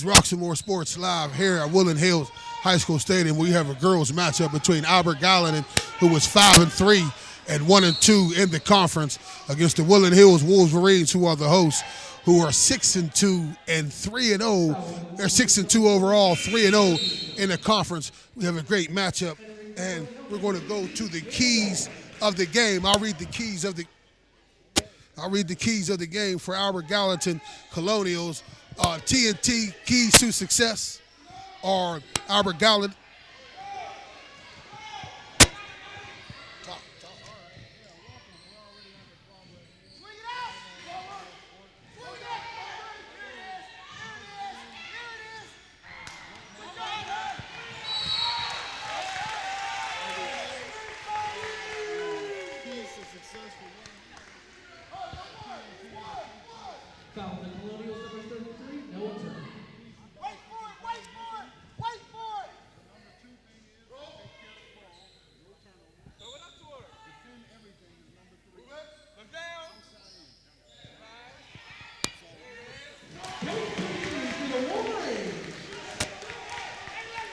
This is Roxamore Sports Live here at Woodland Hills High School Stadium. We have a girls matchup between Gallatin, who was 5-3 and 1-2 in the conference, against the Woodland Hills Wolverines, who are the hosts, who are 6-2 and 3-0. They're 6-2 overall, 3-0 in the conference. We have a great matchup, and we're going to go to the keys of the game. I'll read the keys of the game for our Gallatin Colonials. TNT keys to success are our Gallatin.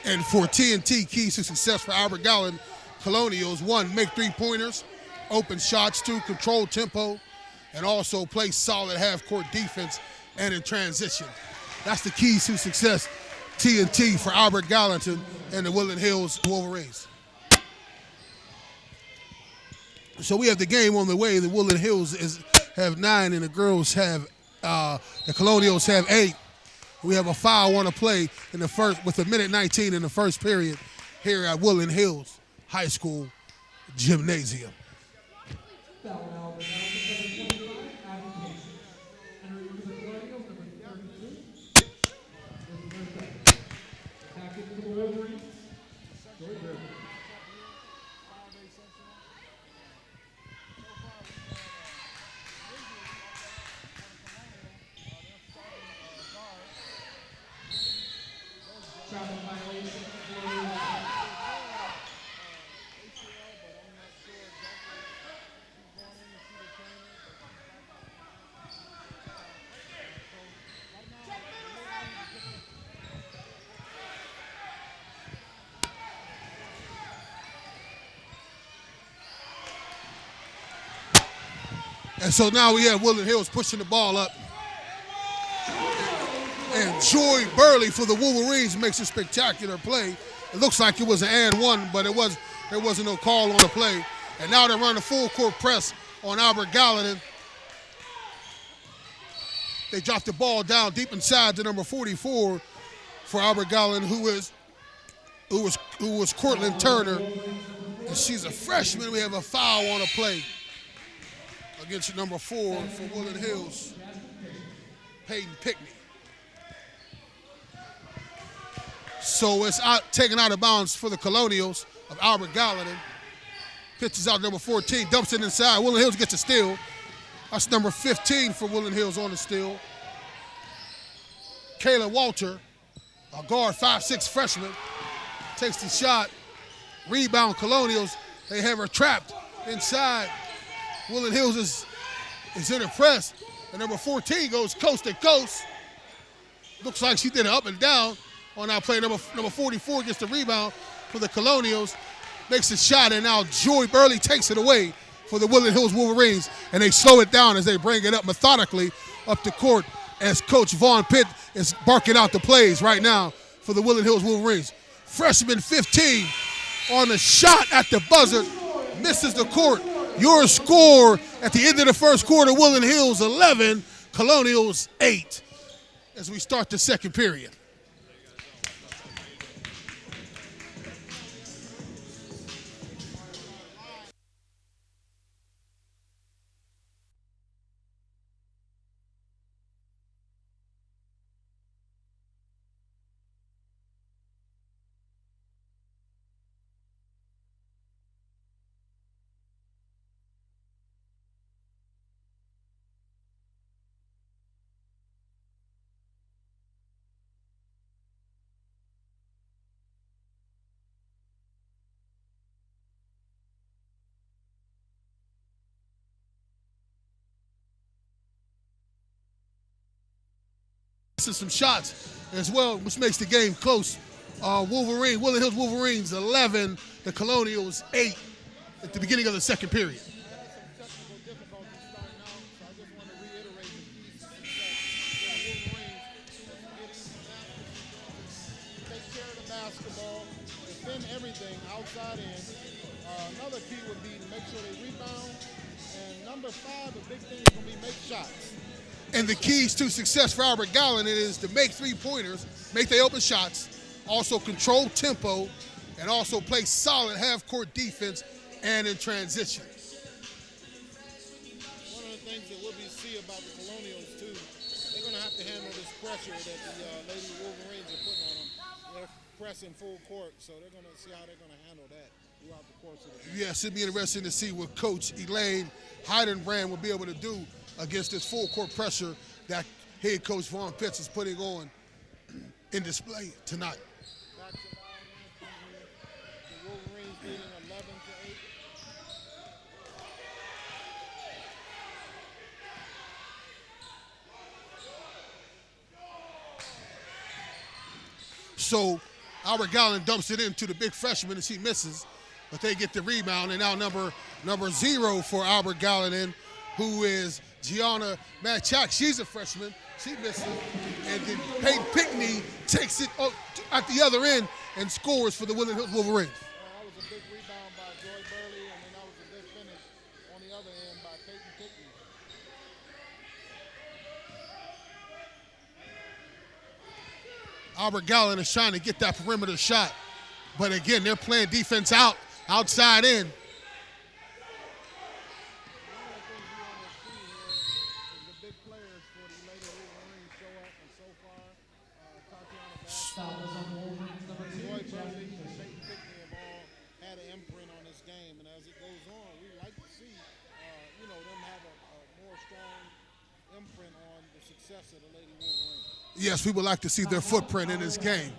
And for TNT, keys to success for our Gallatin Colonials: 1, make three-pointers, open shots; 2, control tempo, and also play solid half-court defense and in transition. That's the keys to success, TNT, for Albert Gallatin and the Woodland Hills Wolverines. So we have the game on the way. The Woodland Hills have 9, and the girls have, the Colonials have 8. We have a foul on a play in the first, with 1:19 in the first period here at Woodland Hills High School Gymnasium. And so now we have Woodland Hills pushing the ball up. And Joy Burley for the Wolverines makes a spectacular play. It looks like it was an and one, but there wasn't no call on the play. And now they're running a full court press on Albert Gallatin. They drop the ball down deep inside to number 44 for Albert Gallatin, who was Cortland Turner. And she's a freshman. We have a foul on a play against number 4 for Woodland Hills, Peyton Pickney. So it's taken out of bounds for the Colonials of Albert Gallatin. Pitches out number 14, dumps it inside. Woodland Hills gets a steal. That's number 15 for Woodland Hills on the steal. Kayla Walter, a guard, 5'6" freshman, takes the shot. Rebound Colonials. They have her trapped inside. Woodland Hills is in a press, and number 14 goes coast to coast. Looks like she did an up and down on that play. Number 44 gets the rebound for the Colonials, makes a shot, and now Joy Burley takes it away for the Woodland Hills Wolverines, and they slow it down as they bring it up methodically up the court as Coach Vaughn Pitt is barking out the plays right now for the Woodland Hills Wolverines. Freshman 15 on the shot at the buzzer, misses the court. Your score at the end of the first quarter: Woodland Hills 11, Colonials 8, as we start the second period. Some shots as well, which makes the game close. Woodland Hills Wolverines 11, the Colonials 8 at the beginning of the second period. I had some technical difficulties starting out, so I just want to reiterate the keys to success for the Wolverines. Take care of the basketball, defend everything outside in. Another key would be to make sure they rebound. And number 5, the big thing is going to be make shots. And the keys to success for Albert Gallatin is to make three-pointers, make their open shots, also control tempo, and also play solid half-court defense and in transition. One of the things that we'll see about the Colonials, too, they're going to have to handle this pressure that the Lady Wolverines are putting on them. They're pressing full court, so they're going to see how they're going to handle that throughout the course of the game. Yes, it'll be interesting to see what Coach Elaine Heidenbrand will be able to do against this full court pressure that head coach Vaughn Pitts is putting on in display tonight. Back to the Wolverines leading 11-8. So Albert Gallatin dumps it into the big freshman and she misses, but they get the rebound. And now number 0 for Albert Gallatin, who is Gianna Matchak. She's a freshman. She misses. And then Peyton Pickney takes it at the other end and scores for the Woodland Hills Wolverines. That was a big rebound by Joy Burley, and then that was a good finish on the other end by Peyton Pickney. Albert Gallatin is trying to get that perimeter shot. But again, they're playing defense outside in. Yes, we would like to see their footprint in this game.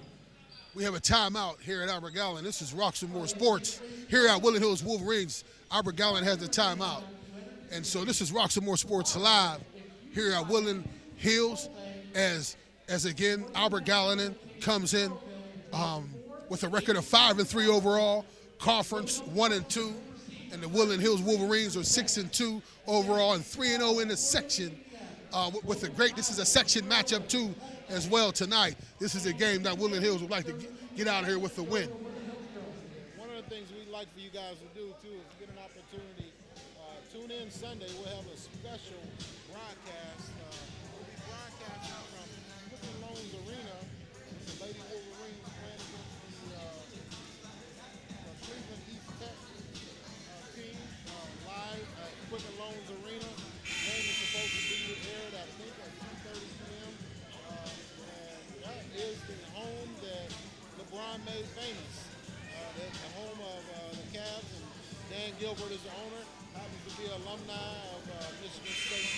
We have a timeout here at Albert Gallatin. This is Roxamore Sports. Here at Woodland Hills Wolverines, Albert Gallatin has the timeout. And so this is Roxamore Sports Live here at Woodland Hills as again, Albert Gallatin comes in with a record of 5-3 overall, conference 1-2, and the Woodland Hills Wolverines are 6-2 overall and 3-0 in the section. This is a section matchup too as well tonight. This is a game that Woodland Hills would like to get out of here with a win. One of the things we'd like for you guys to do too is get an opportunity. Tune in Sunday. We'll have a special broadcast. We'll be broadcasting from Woodland Loans Arena. The Lady Wolverines playing against the Cleveland East Tech team live at Woodland Loans Arena. The game is supposed to be aired, I think, at 2:30 p.m. And that is the home that LeBron made famous. That's the home of the Cavs, and Dan Gilbert is the owner. Happens to be an alumni of Michigan State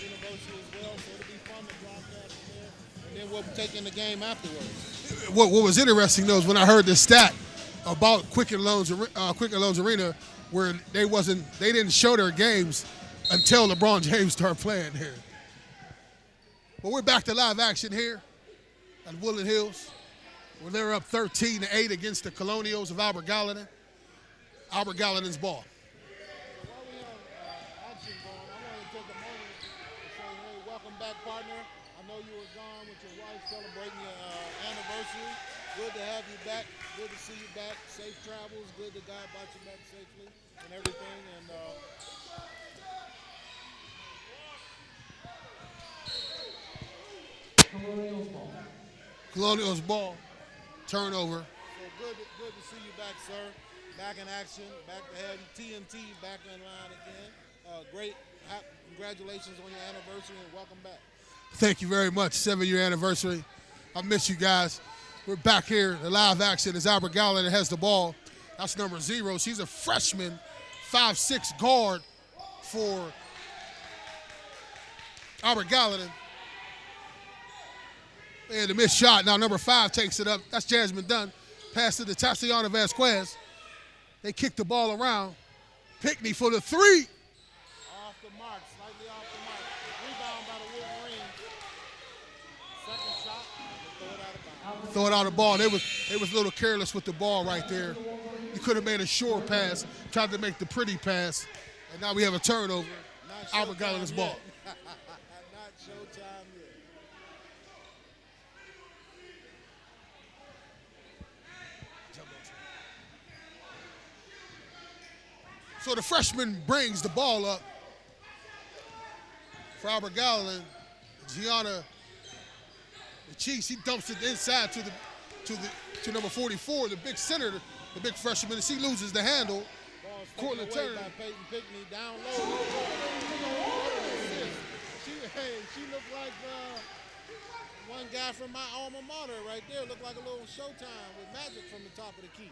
University as well, so it'll be fun to broadcast there. And then we'll be taking the game afterwards. What was interesting though is when I heard the stat about Quicken Loans Arena, where they didn't show their games until LeBron James started playing here. But we're back to live action here at Woodland Hills, where they're up 13-8 against the Colonials of Albert Gallatin. Albert Gallatin's ball. While we have action going, I want to take a moment to say, hey, welcome back, partner. I know you were gone with your wife celebrating your anniversary. Good to have you back. Good to see you back. Safe travels. Good that God brought you back safely and everything. And Colonials ball. Turnover. So good to see you back, sir. Back in action. Back to have you. TNT back in line again. Great. Congratulations on your anniversary and welcome back. Thank you very much. 7-year anniversary. I miss you guys. We're back here. The live action as Albert Gallatin has the ball. That's number 0. She's a freshman, 5'6" guard for Albert Gallatin. And the missed shot. Now number 5 takes it up. That's Jasmine Dunn. Pass to the Tatiana Vasquez. They kick the ball around. Pickney for the 3. Off the mark, slightly off the mark. Rebound by the Wolverines. Second shot. throw it out the ball. They was a little careless with the ball right there. You could have made a short pass, tried to make the pretty pass, and now we have a turnover. Albert Gallatin's ball. Not showtime yet. So the freshman brings the ball up for Albert Gallatin. Gianna Cheeks, he dumps it inside to number 44, the big center, the big freshman, and she loses the handle. Ball's Cortland taken away Turner. by Peyton Pickney down low. She looked like one guy from my alma mater right there. Looked like a little Showtime with magic from the top of the key.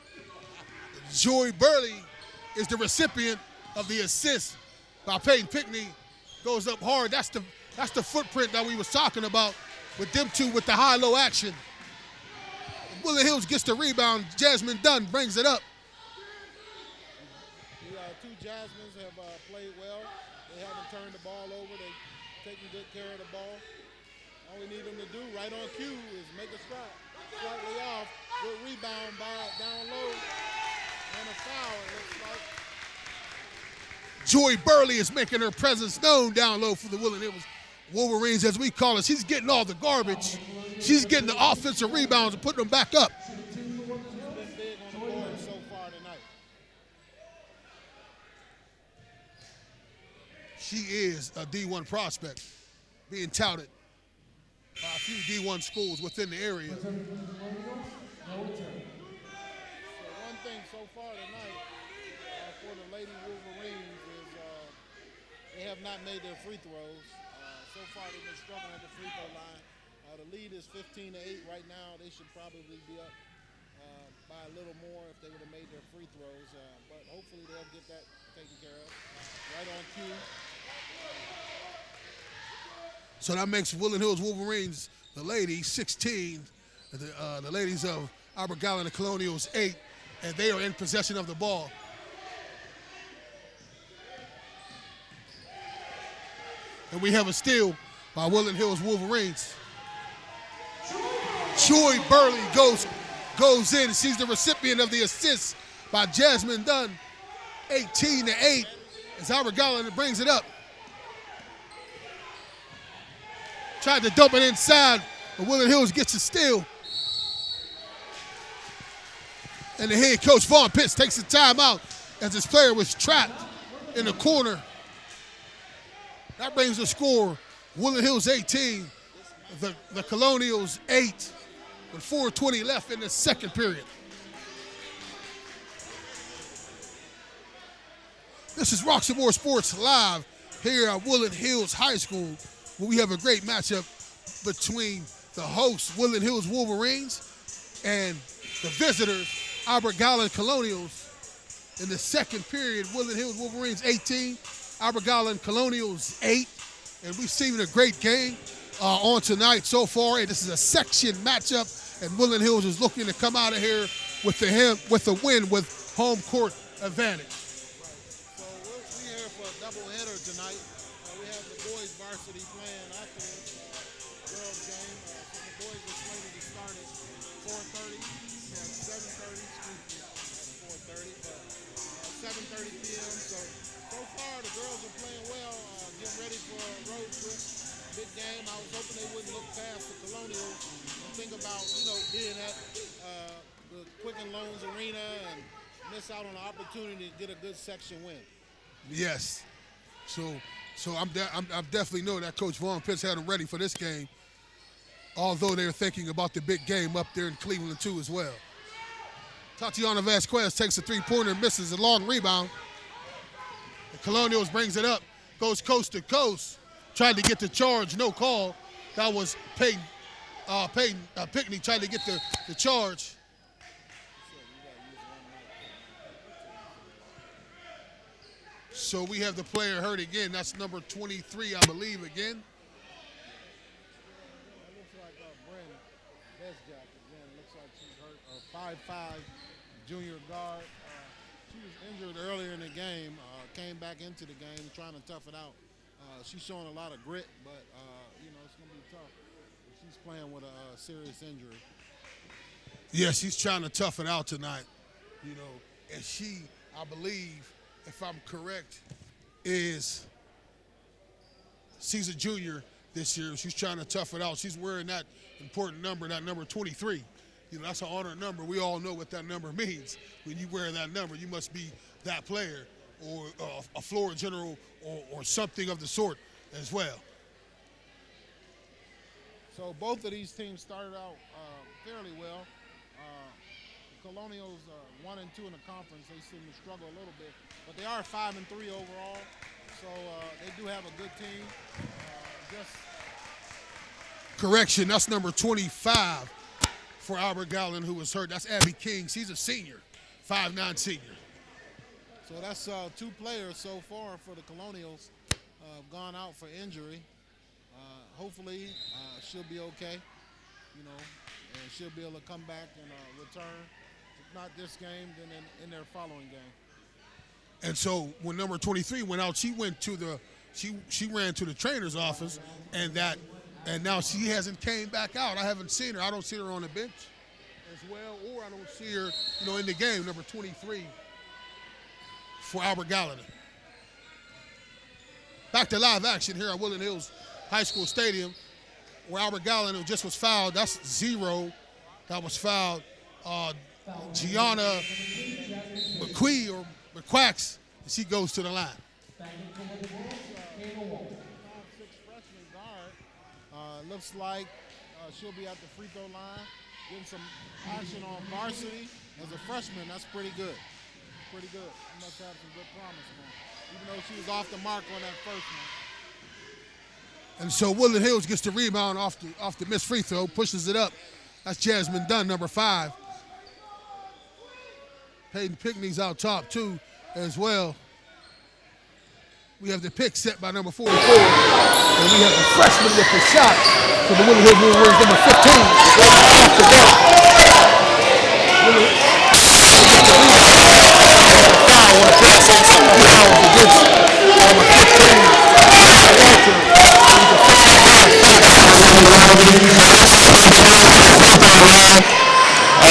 Joy Burley is the recipient of the assist by Peyton Pickney. Goes up hard. That's the footprint that we was talking about with them two with the high-low action. Woodland Hills gets the rebound. Jasmine Dunn brings it up. The two Jasmines have played well. They haven't turned the ball over. They've taken good care of the ball. All we need them to do right on cue is make a shot. Slightly off. Good rebound by down low. And a foul, it looks like. Joy Burley is making her presence known down low for the Woodland Hills Wolverines, as we call it. She's getting all the garbage. She's getting the offensive rebounds and putting them back up. She's been big on the board so far tonight. She is a D1 prospect, being touted by a few D1 schools within the area. So one thing so far tonight for the Lady Wolverines is they have not made their free throws. So far they've been struggling at the free throw line. The lead is 15-8 right now. They should probably be up by a little more if they would have made their free throws. But hopefully they'll get that taken care of. Right on cue. So that makes Woodland Hills Wolverines, the ladies, 16. The ladies of Albert Gallatin Colonials, 8. And they are in possession of the ball. And we have a steal by Woodland Hills Wolverines. Joy Burley goes in. She's the recipient of the assist by Jasmine Dunn. 18-8 as Albert Gallatin brings it up. Tried to dump it inside, but Woodland Hills gets a steal. And the head coach, Vaughn Pitts, takes the timeout as his player was trapped in the corner. That brings the score, Woodland Hills 18, the Colonials 8, with 4:20 left in the second period. This is Roxamore Sports Live here at Woodland Hills High School, where we have a great matchup between the hosts, Woodland Hills Wolverines, and the visitors, Albert Gallatin Colonials. In the second period, Woodland Hills Wolverines 18, Albert Gallatin Colonials 8, and we've seen a great game on tonight so far. And this is a section matchup, and Woodland Hills is looking to come out of here with a win with home court advantage. So we're here for a doubleheader tonight. We have the boys varsity playing afterwards, girls game. So the boys are slated to start at 4:30. We have 7:30, excuse me, at 4:30, but 7:30 p.m. So far the girls are playing well, getting ready for a road trip. Big game. I was hoping they wouldn't look past the Colonials and think about, being at the Quicken Loans Arena and miss out on the opportunity to get a good section win. Yes. So I'm definitely know that Coach Vaughn Pitts had them ready for this game, although they're thinking about the big game up there in Cleveland too as well. Tatiana Vasquez takes a three-pointer, misses a long rebound. The Colonials brings it up, goes coast to coast, tried to get the charge, no call. That was Peyton Pickney tried to get the charge. So we have the player hurt again. That's number 23, I believe, again. That looks like Bryn Besjack again. Looks like she's hurt. 5'5", junior guard. She was injured earlier in the game. Came back into the game trying to tough it out. She's showing a lot of grit, but it's going to be tough. She's playing with a serious injury. Yeah, she's trying to tough it out tonight, and she, I believe, if I'm correct, she's a junior this year. She's trying to tough it out. She's wearing that important number, that number 23. That's an honor number. We all know what that number means. When you wear that number, you must be that player or a floor general or something of the sort as well. So both of these teams started out fairly well. Colonials 1 and 2 in the conference. They seem to struggle a little bit, but they are 5 and 3 overall. So they do have a good team. Correction, that's number 25 for Albert Gallatin, who was hurt. That's Abby King. She's a senior, 5'9" senior. So that's 2 players so far for the Colonials have gone out for injury. Hopefully she'll be okay, and she'll be able to come back and return. If not this game, then in their following game. And so when number 23 went out, she ran to the trainer's office, and now she hasn't came back out. I haven't seen her. I don't see her on the bench as well, or I don't see her, in the game, number 23 for Albert Gallatin. Back to live action here at Woodland Hills High School Stadium, where Albert Gallatin just was fouled. That's 0 that was fouled. Gianna McQuee or McQuacks, and she goes to the line. 5'6" freshman guard. Looks like she'll be at the free throw line, getting some action on varsity. As a freshman, that's pretty good. Pretty good. She must have some good promise for her, even though she was off the mark on that first one. And so Woodland Hills gets the rebound off the missed free throw, pushes it up. That's Jasmine Dunn, number 5. Hayden Pickney's out top too as well. We have the pick set by number 44. And we have the freshman with the shot for the Woodland Hills Wolverines, number 15.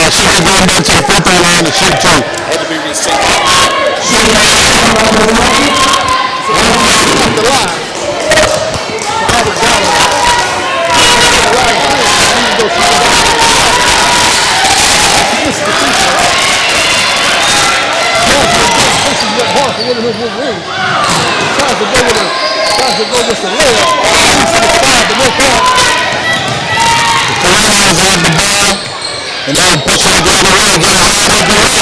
She was going back to the free throw line to shoot 2. Had to be reset. And then pushing it this way, getting high up and up.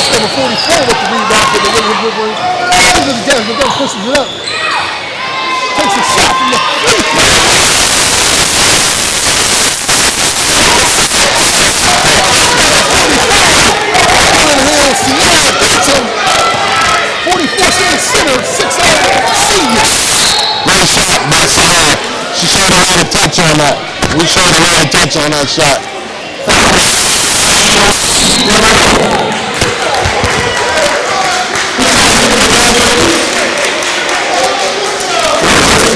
Number 44 with the rebound for the Woodland Wolverines. This is Jasmine Dunn pushes it up. Takes a shot from the free throw. 44, she's a center, 6'8", senior. Great shot, but she showed a lot of touch on that. We showed a lot of touch on that shot.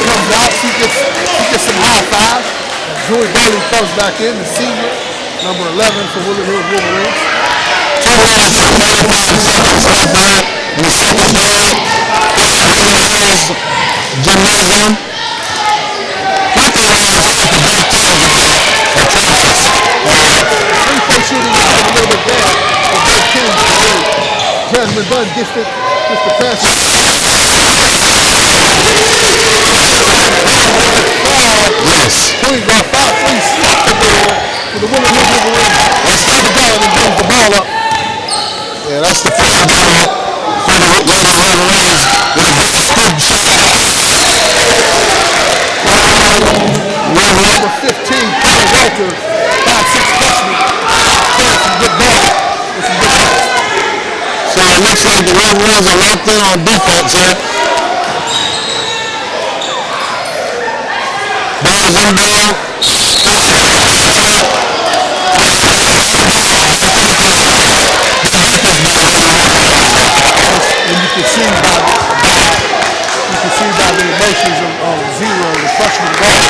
Comes out, she gets some high fives. Joy Bailey comes back in, the senior, number 11 for Woodland Hills Wolverines. 2 minutes and 45 seconds right there in the second period. Woodland Hills Gymnasium. Free throw line is off the back end of Texas. Free throw shooting is a little bit bad for both teams today. Jasmine Dunn gets the pass. Yes. Point guard 5'3" stopped the ball for the Woodland Hills Wolverines. That's Albert Gallatin brings the ball up. Yeah, that's the first ball for the Lady Wolverines with a good scoop shot. Number 15, Kyle Walter, 5'6" freshman. Playing some good ball. So it looks like the Wolverines are locked in on defense here. Ball's inbound. And you can see by the emotions of Zero, the freshman guard.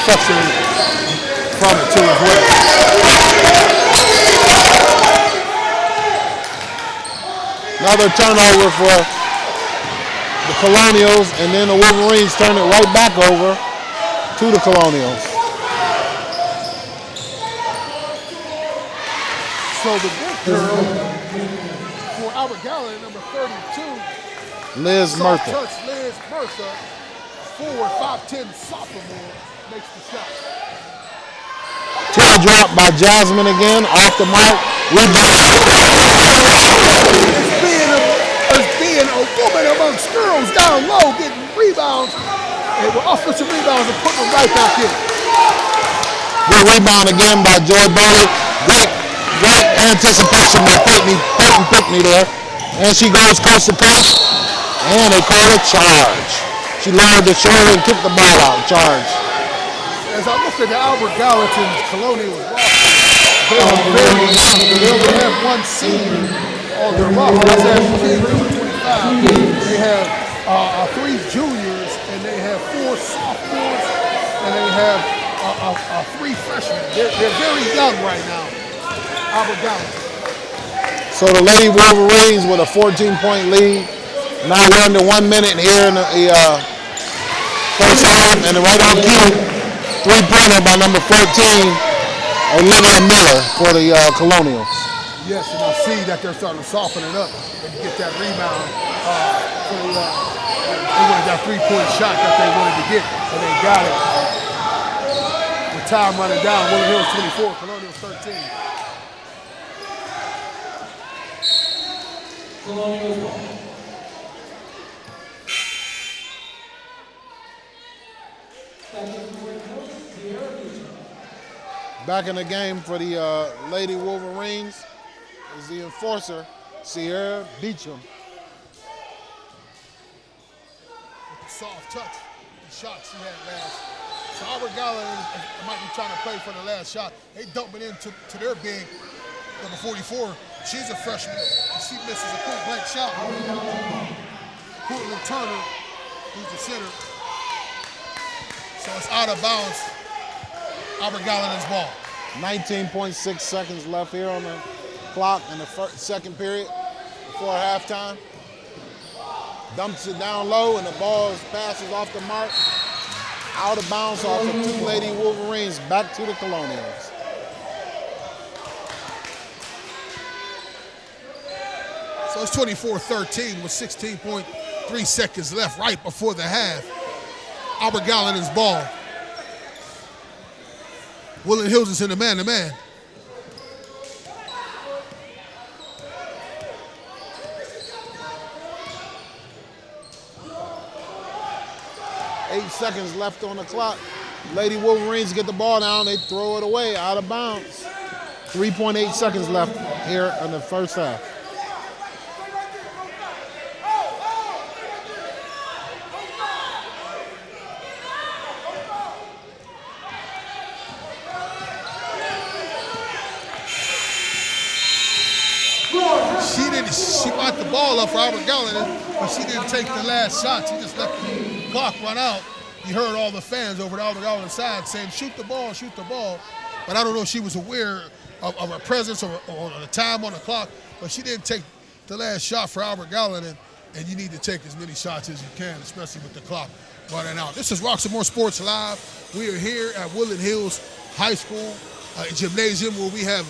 frustrated from it too as well. Another turnover for the Colonials, and then the Wolverines turn it right back over to the Colonials. So the big girl for Albert Gallatin, number 32, Liz Murtha. touch Liz Murtha, forward 5'10" sophomore, makes the shot. Teardrop by Jasmine again, off the mark. As being a woman amongst girls down low, getting rebounds, and with offensive rebounds and putting them right back in. Good rebound again by Joy Bowley. Great anticipation by Peyton Pickney there. And she goes coast to coast, and they call it charge. She lowered the shoulder and kicked the ball out, charge. As I look at the Albert Gallatin's Colonial roster, they only have one senior on their roster. That's Ashley King, number 25. They have 3 juniors, and they have 4 sophomores, and they have 3 freshmen. They're very young right now, Albert Gallatin. So the Lady Wolverines with a 14-point lead. Now we're under 1 minute here in the first half, and right on cue, 3-pointer by number 14, Olivia Miller for the Colonials. Yes, and I see that they're starting to soften it up and get that rebound for they wanted that 3-point shot that they wanted to get, and they got it. With time running down, Woodland Hills 24, Colonials 13. Back in the game for the Lady Wolverines is the enforcer, Sierra Beecham. Soft touch, the shot she had last. So Albert Gallatin might be trying to play for the last shot. They dump it into their big, number 44. She's a freshman, and she misses a point blank shot. Courtland Turner, who's the center. So it's out of bounds. Albert Gallatin's ball. 19.6 seconds left here on the clock in the second period before halftime. Dumps it down low, and the ball passes off the mark. Out of bounds off the 2 Lady Wolverines, back to the Colonials. So it's 24-13 with 16.3 seconds left right before the half. Albert Gallatin's ball. Woodland Hills is in the man-to-man. Eight seconds left on the clock. Lady Wolverines get the ball down, they throw it away, out of bounds. 3.8 seconds left here in the first half. She got the ball up for Albert Gallatin, but she didn't take the last shot. She just let the clock run out. You heard all the fans over the Albert Gallatin side saying, shoot the ball, shoot the ball. But I don't know if she was aware of her presence or the time on the clock, but she didn't take the last shot for Albert Gallatin, and you need to take as many shots as you can, especially with the clock running out. This is Roxamore Sports Live. We are here at Woodland Hills High School Gymnasium, where we have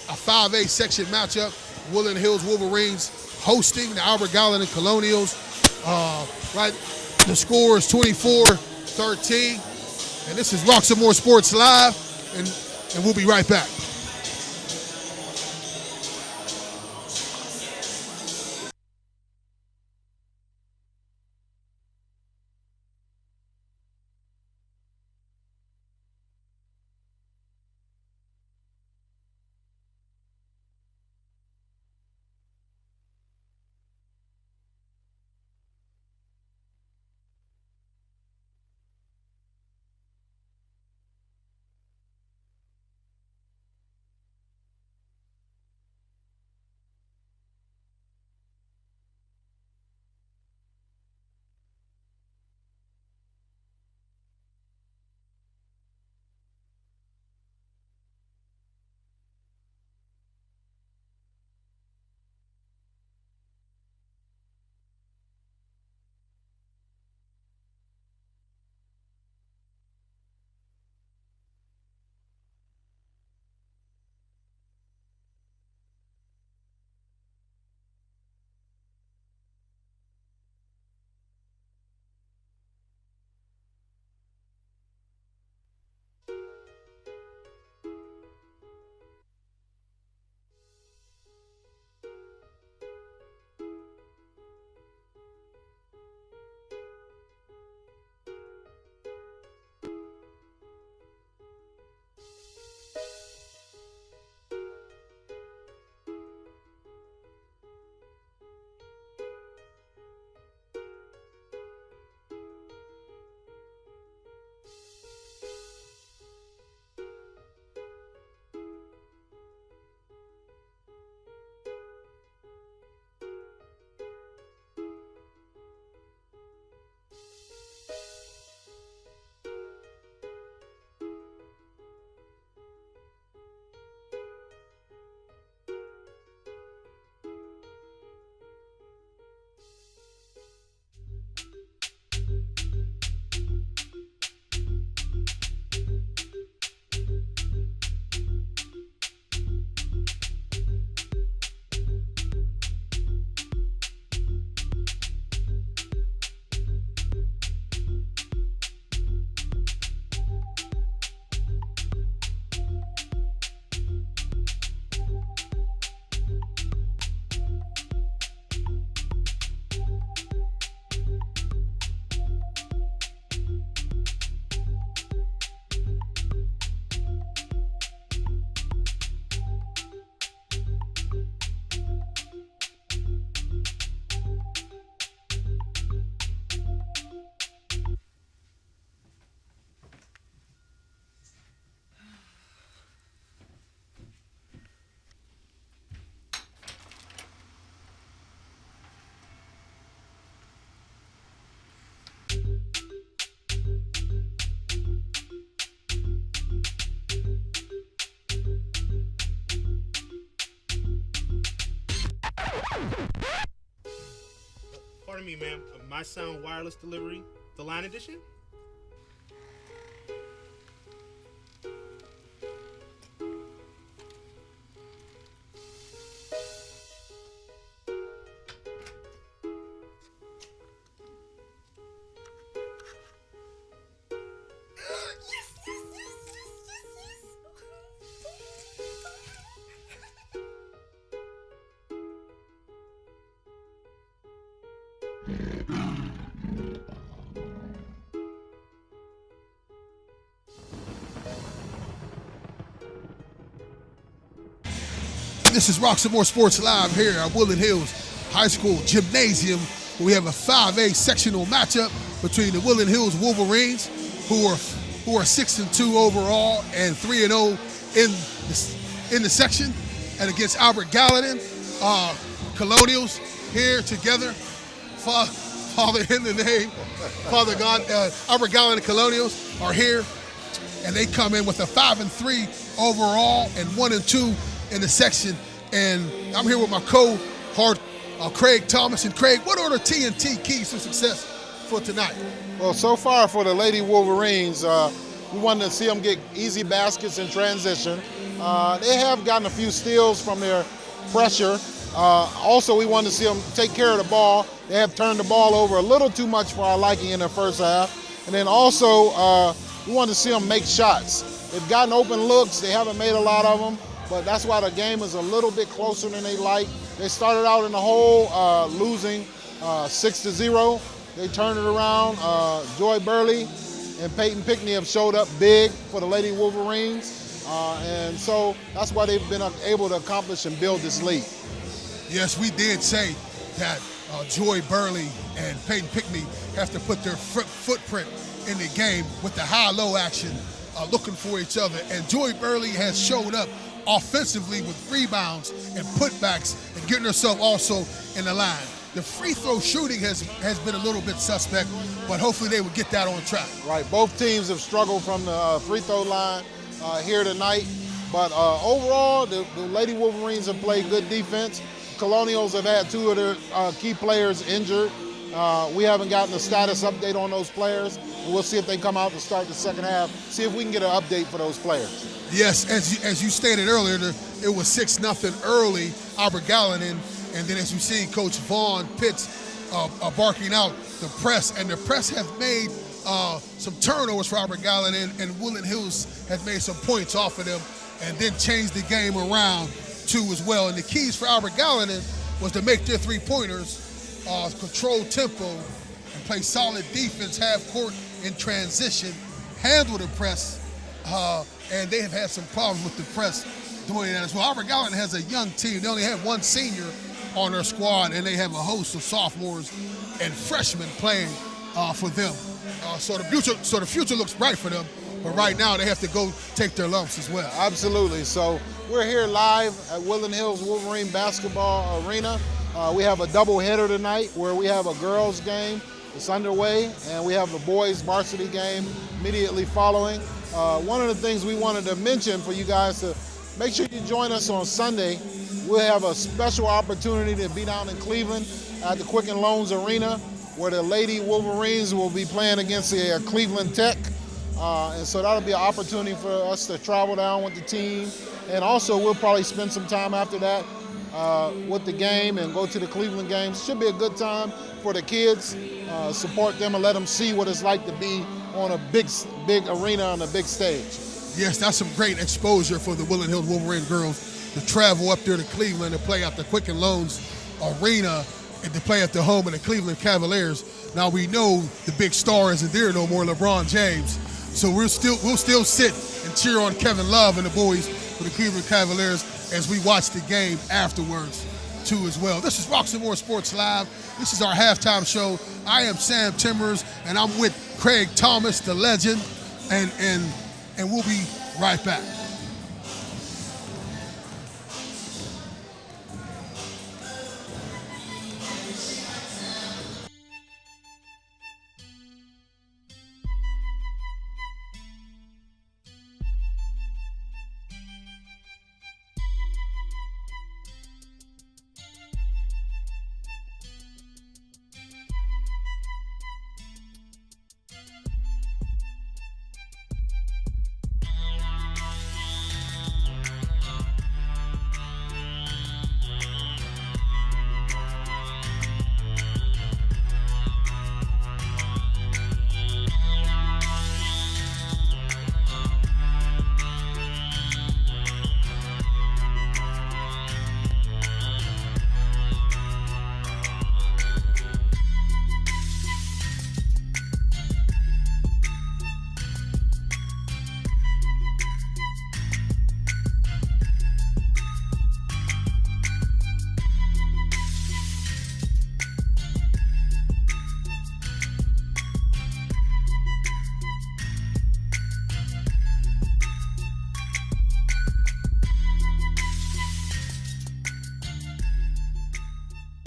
a 5A section matchup. Woodland Hills Wolverines hosting the Albert Gallatin Colonials. Right, the score is 24-13, and this is Roxamore Sports Live, and we'll be right back. pardon me, ma'am. My Sound Wireless Delivery, the Line Edition? This is Roxamore Sports Live here at Woodland Hills High School Gymnasium. We have a 5A sectional matchup between the Woodland Hills Wolverines, who are 6-2 overall and 3-0 in the section, and against Albert Gallatin Colonials here together. Father in the name, Father God, Albert Gallatin Colonials are here, and they come in with a 5-3 overall and 1-2 in the section. And I'm here with my co-hard Craig Thomas. And Craig, what are the TNT keys to success for tonight? Well, so far for the Lady Wolverines, we wanted to see them get easy baskets in transition. They have gotten a few steals from their pressure. Also, we wanted to see them take care of the ball. They have turned the ball over a little too much for our liking in their first half. And then also, we wanted to see them make shots. They've gotten open looks. They haven't made a lot of them, but that's why the game is a little bit closer than they like. They started out in the hole losing 6-0. They turned it around. Joy Burley and Peyton Pickney have showed up big for the Lady Wolverines. And so that's why they've been able to accomplish and build this lead. Yes, we did say that Joy Burley and Peyton Pickney have to put their footprint in the game with the high-low action, looking for each other. And Joy Burley has showed up offensively with rebounds and putbacks and getting herself also in the line. The free throw shooting has been a little bit suspect, but hopefully they will get that on track. Right, both teams have struggled from the free throw line here tonight, but overall the Lady Wolverines have played good defense. Colonials have had two of their key players injured. We haven't gotten a status update on those players, and we'll see if they come out to start the second half, see if we can get an update for those players. Yes, as you stated earlier, it was 6-0 early, Albert Gallatin, and then as you see, Coach Vaughn Pitts barking out the press, and the press have made some turnovers for Albert Gallatin, and Woodland Hills has made some points off of them, and then changed the game around too as well. And the keys for Albert Gallatin was to make their three-pointers, control tempo, and play solid defense, half court in transition, handle the press, and they have had some problems with the press doing that as well. Albert Gallatin has a young team. They only have one senior on their squad, and they have a host of sophomores and freshmen playing for them. So the future looks bright for them, but right now they have to go take their lumps as well. Absolutely. So we're here live at Woodland Hills Wolverine Basketball Arena. We have a doubleheader tonight where we have a girls game. It's underway, and we have a boys varsity game immediately following. One of the things we wanted to mention for you guys to make sure you join us on Sunday. We'll have a special opportunity to be down in Cleveland at the Quicken Loans Arena, where the Lady Wolverines will be playing against the Cleveland Tech. And so that'll be an opportunity for us to travel down with the team. And also we'll probably spend some time after that with the game and go to the Cleveland games. Should be a good time for the kids. Support them and let them see what it's like to be on a big arena on a big stage. Yes, that's some great exposure for the Woodland Hills Wolverine girls to travel up there to Cleveland and play at the Quicken Loans Arena and to play at the home of the Cleveland Cavaliers. Now we know the big star isn't there no more, LeBron James. So we'll still sit and cheer on Kevin Love and the boys for the Cleveland Cavaliers as we watch the game afterwards too as well. This is Roxamore Sports Live. This is our halftime show. I am Sam Timbers, and I'm with Craig Thomas, the legend, and we'll be right back.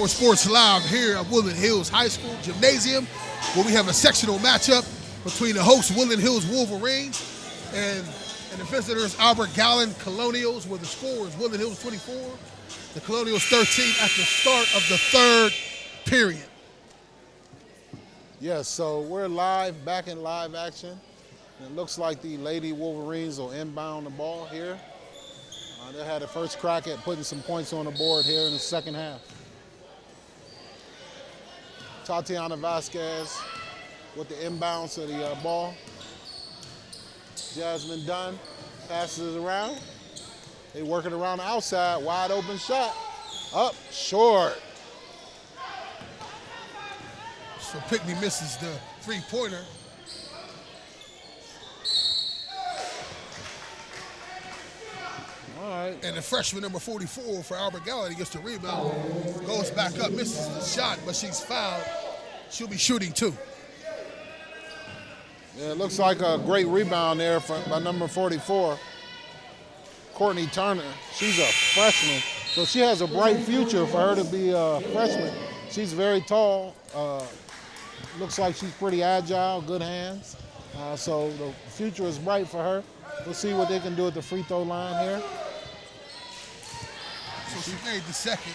Sports Live here at Woodland Hills High School Gymnasium, where we have a sectional matchup between the hosts Woodland Hills Wolverines and the visitors Albert Gallatin Colonials, where the score is Woodland Hills 24, the Colonials 13 at the start of the third period. Yes, so we're live, back in live action. And it looks like the Lady Wolverines will inbound the ball here. They had a first crack at putting some points on the board here in the second half. Tatiana Vasquez with the inbounds of the ball. Jasmine Dunn passes it around. They work it around the outside, wide open shot. Up, short. So Pickney misses the three-pointer. All right. And the freshman number 44 for Albert Gallatin gets the rebound, goes back up, misses the shot, but she's fouled. She'll be shooting two. Yeah, it looks like a great rebound there by number 44, Courtney Turner. She's a freshman, so she has a bright future for her to be a freshman. She's very tall. Looks like she's pretty agile, good hands. So the future is bright for her. We'll see what they can do at the free throw line here. So she made the second.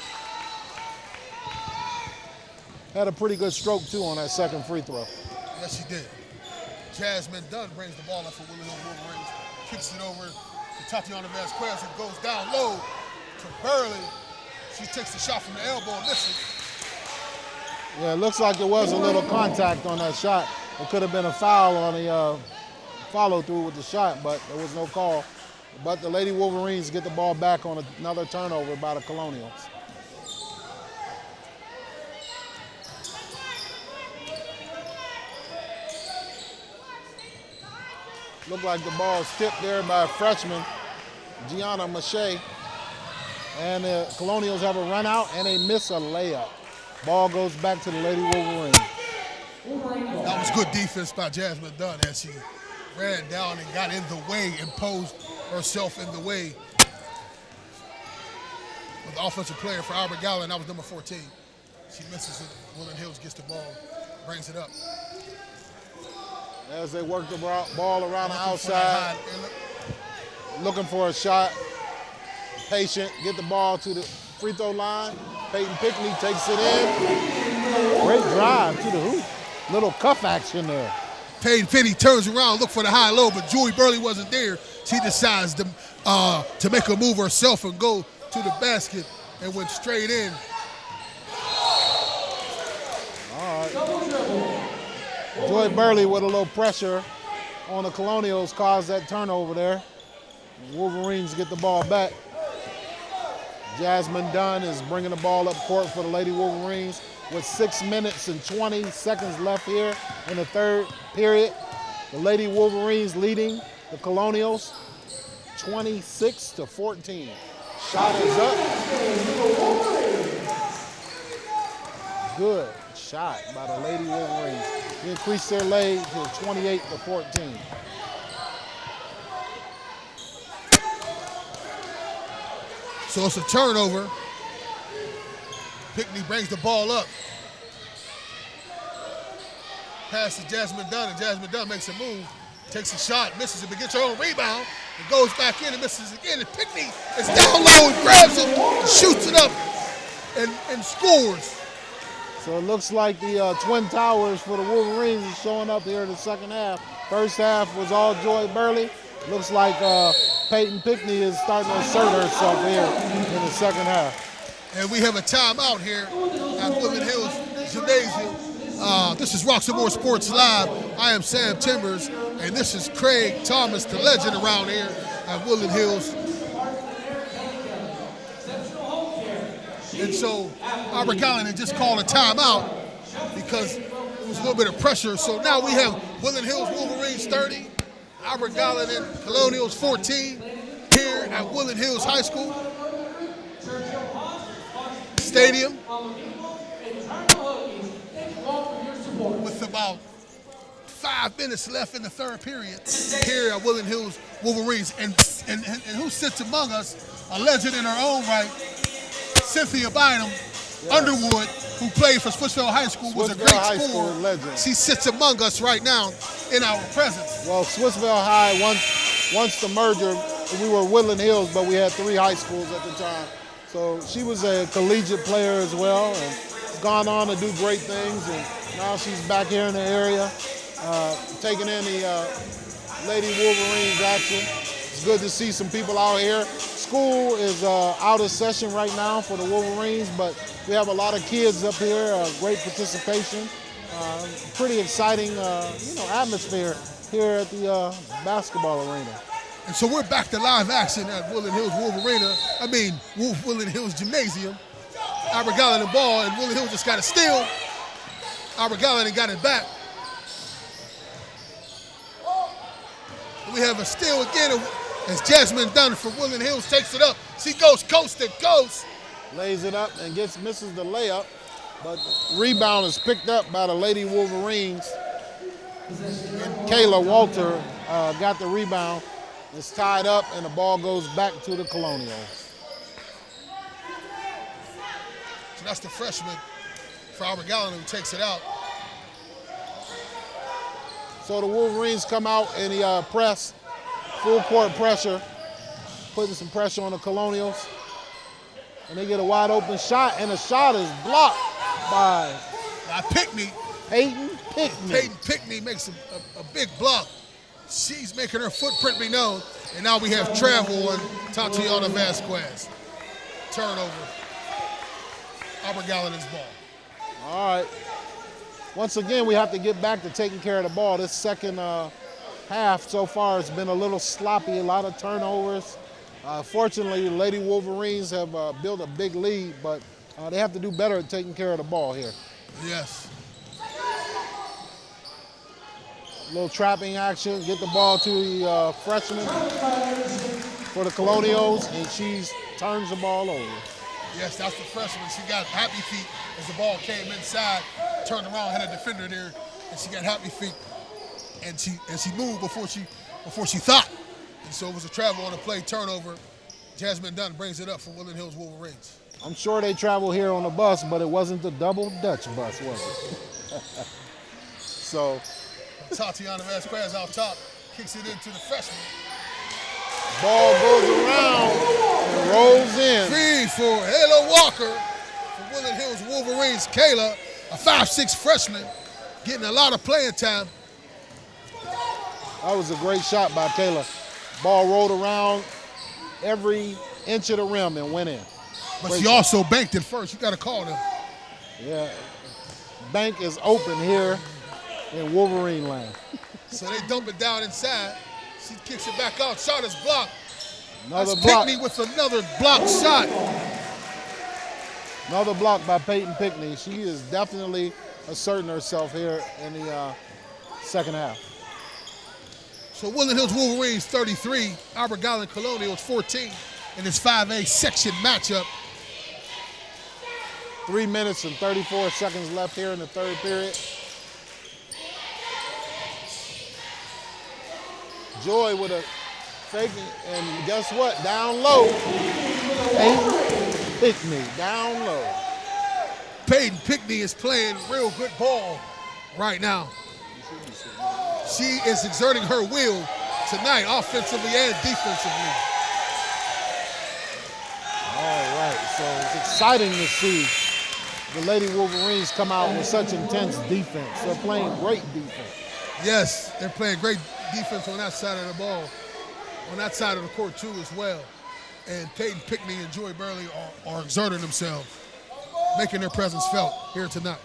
Had a pretty good stroke, too, on that second free throw. Yes, she did. Jasmine Dunn brings the ball up for Woodland Hills Wolverines, kicks it over to Tatiana Vasquez, and goes down low to Burley. She takes the shot from the elbow and misses. Yeah, it looks like there was a little contact on that shot. It could have been a foul on the follow-through with the shot, but there was no call. But the Lady Wolverines get the ball back on another turnover by the Colonials. Looked like the ball was tipped there by a freshman, Gianna Mache. And the Colonials have a run out and they miss a layup. Ball goes back to the Lady Wolverines. That was good defense by Jasmine Dunn as she ran down and got in the way, imposed herself in the way of the offensive player for Albert Gallatin. That was number 14. She misses it. Woodland Hills gets the ball, brings it up. As they work the ball around the outside, looking for a shot. Patient, get the ball to the free throw line. Peyton Pickney takes it in. Great drive to the hoop. Little cuff action there. Peyton Pickney turns around, look for the high low, but Julie Burley wasn't there. She decides to make a move herself and go to the basket and went straight in. All right. Joy Burley with a little pressure on the Colonials caused that turnover there. Wolverines get the ball back. Jasmine Dunn is bringing the ball up court for the Lady Wolverines with 6 minutes and 20 seconds left here in the third period. The Lady Wolverines leading the Colonials 26-14. Shot is up. Good shot by the Lady Wolverines. They increase their lead to 28-14. So it's a turnover. Pickney brings the ball up. Pass to Jasmine Dunn, and Jasmine Dunn makes a move, takes a shot, misses it, but gets her own rebound, and goes back in and misses again. And Pickney is down low and grabs it, and shoots it up, and scores. So it looks like the Twin Towers for the Wolverines is showing up here in the second half. First half was all Joy Burley. Looks like Peyton Pickney is starting to assert herself here in the second half. And we have a timeout here at Woodland Hills Gymnasium. This is Roxamore Sports Live. I am Sam Timbers, and this is Craig Thomas, the legend around here at Woodland Hills. And so Albert Gallatin had just called a timeout because there was a little bit of pressure. So now we have Woodland Hills Wolverines 30, Albert Gallatin Colonials 14 here at Woodland Hills High School Stadium with about 5 minutes left in the third period here at Woodland Hills Wolverines. And who sits among us, a legend in her own right, Cynthia Bynum, Underwood, who played for Swissvale High School, was a Swissvale great High School scorer. legend. She sits among us right now in our presence. Well, Swissvale High, once the merger, we were Woodland Hills, but we had 3 high schools at the time. So she was a collegiate player as well, and gone on to do great things. And now she's back here in the area, taking in the Lady Wolverines action. It's good to see some people out here. School is out of session right now for the Wolverines, but we have a lot of kids up here, great participation. Pretty exciting, atmosphere here at the basketball arena. And so we're back to live action at Woodland Hills Woodland Hills Gymnasium. Albert Gallatin the ball, and Woodland Hills just got a steal. Albert Gallatin got it back. And we have a steal again as Jasmine Dunn from Woodland Hills takes it up. She goes coast to coast. Lays it up and misses the layup, but rebound is picked up by the Lady Wolverines. And Kayla Walter got the rebound. It's tied up, and the ball goes back to the Colonials. So that's the freshman for Albert Gallatin who takes it out. So the Wolverines come out in the press, full court pressure, putting some pressure on the Colonials. And they get a wide open shot, and the shot is blocked by Pickney. Peyton Pickney. Peyton Pickney makes a big block. She's making her footprint be known. And now we have travel on Tatiana Vasquez. Turnover. Albert Gallatin's ball. All right. Once again, we have to get back to taking care of the ball. This second half so far has been a little sloppy, a lot of turnovers. Fortunately, the Lady Wolverines have built a big lead, but they have to do better at taking care of the ball here. Yes. A little trapping action, get the ball to the freshman for the Colonials, and she turns the ball over. Yes, that's the freshman. She got happy feet as the ball came inside, turned around, had a defender there, and she got happy feet. And she moved before she thought. And so it was a travel on a play turnover. Jasmine Dunn brings it up for Woodland Hills Wolverines. I'm sure they travel here on the bus, but it wasn't the double Dutch bus, was it? So Tatiana Vasquez out top, kicks it into the freshman. ball goes around and rolls in. Feed for Ayla Walker for Woodland Hills Wolverines. Kayla, a 5'6" freshman, getting a lot of playing time. That was a great shot by Kayla. Ball rolled around every inch of the rim and went in. But Great she shot. also banked it first. You got to call them. Yeah, bank is open here in Wolverine land. So they dump it down inside. She kicks it back out. Shot is blocked. Another That's block. Pickney with another blocked shot. Another block by Peyton Pickney. She is definitely asserting herself here in the second half. So Woodland Hills Wolverines 33, Albert Gallatin Colonials 14 in this 5A section matchup. 3 minutes and 34 seconds left here in the third period. Joy with a fake, and guess what? Down low. Peyton Pickney, down low. Peyton Pickney is playing real good ball right now. She is exerting her will tonight, offensively and defensively. All right, so it's exciting to see the Lady Wolverines come out with such intense defense. They're playing great defense. Yes, they're playing great defense on that side of the ball, on that side of the court too as well. And Peyton Pickney and Joy Burley are exerting themselves, making their presence felt here tonight.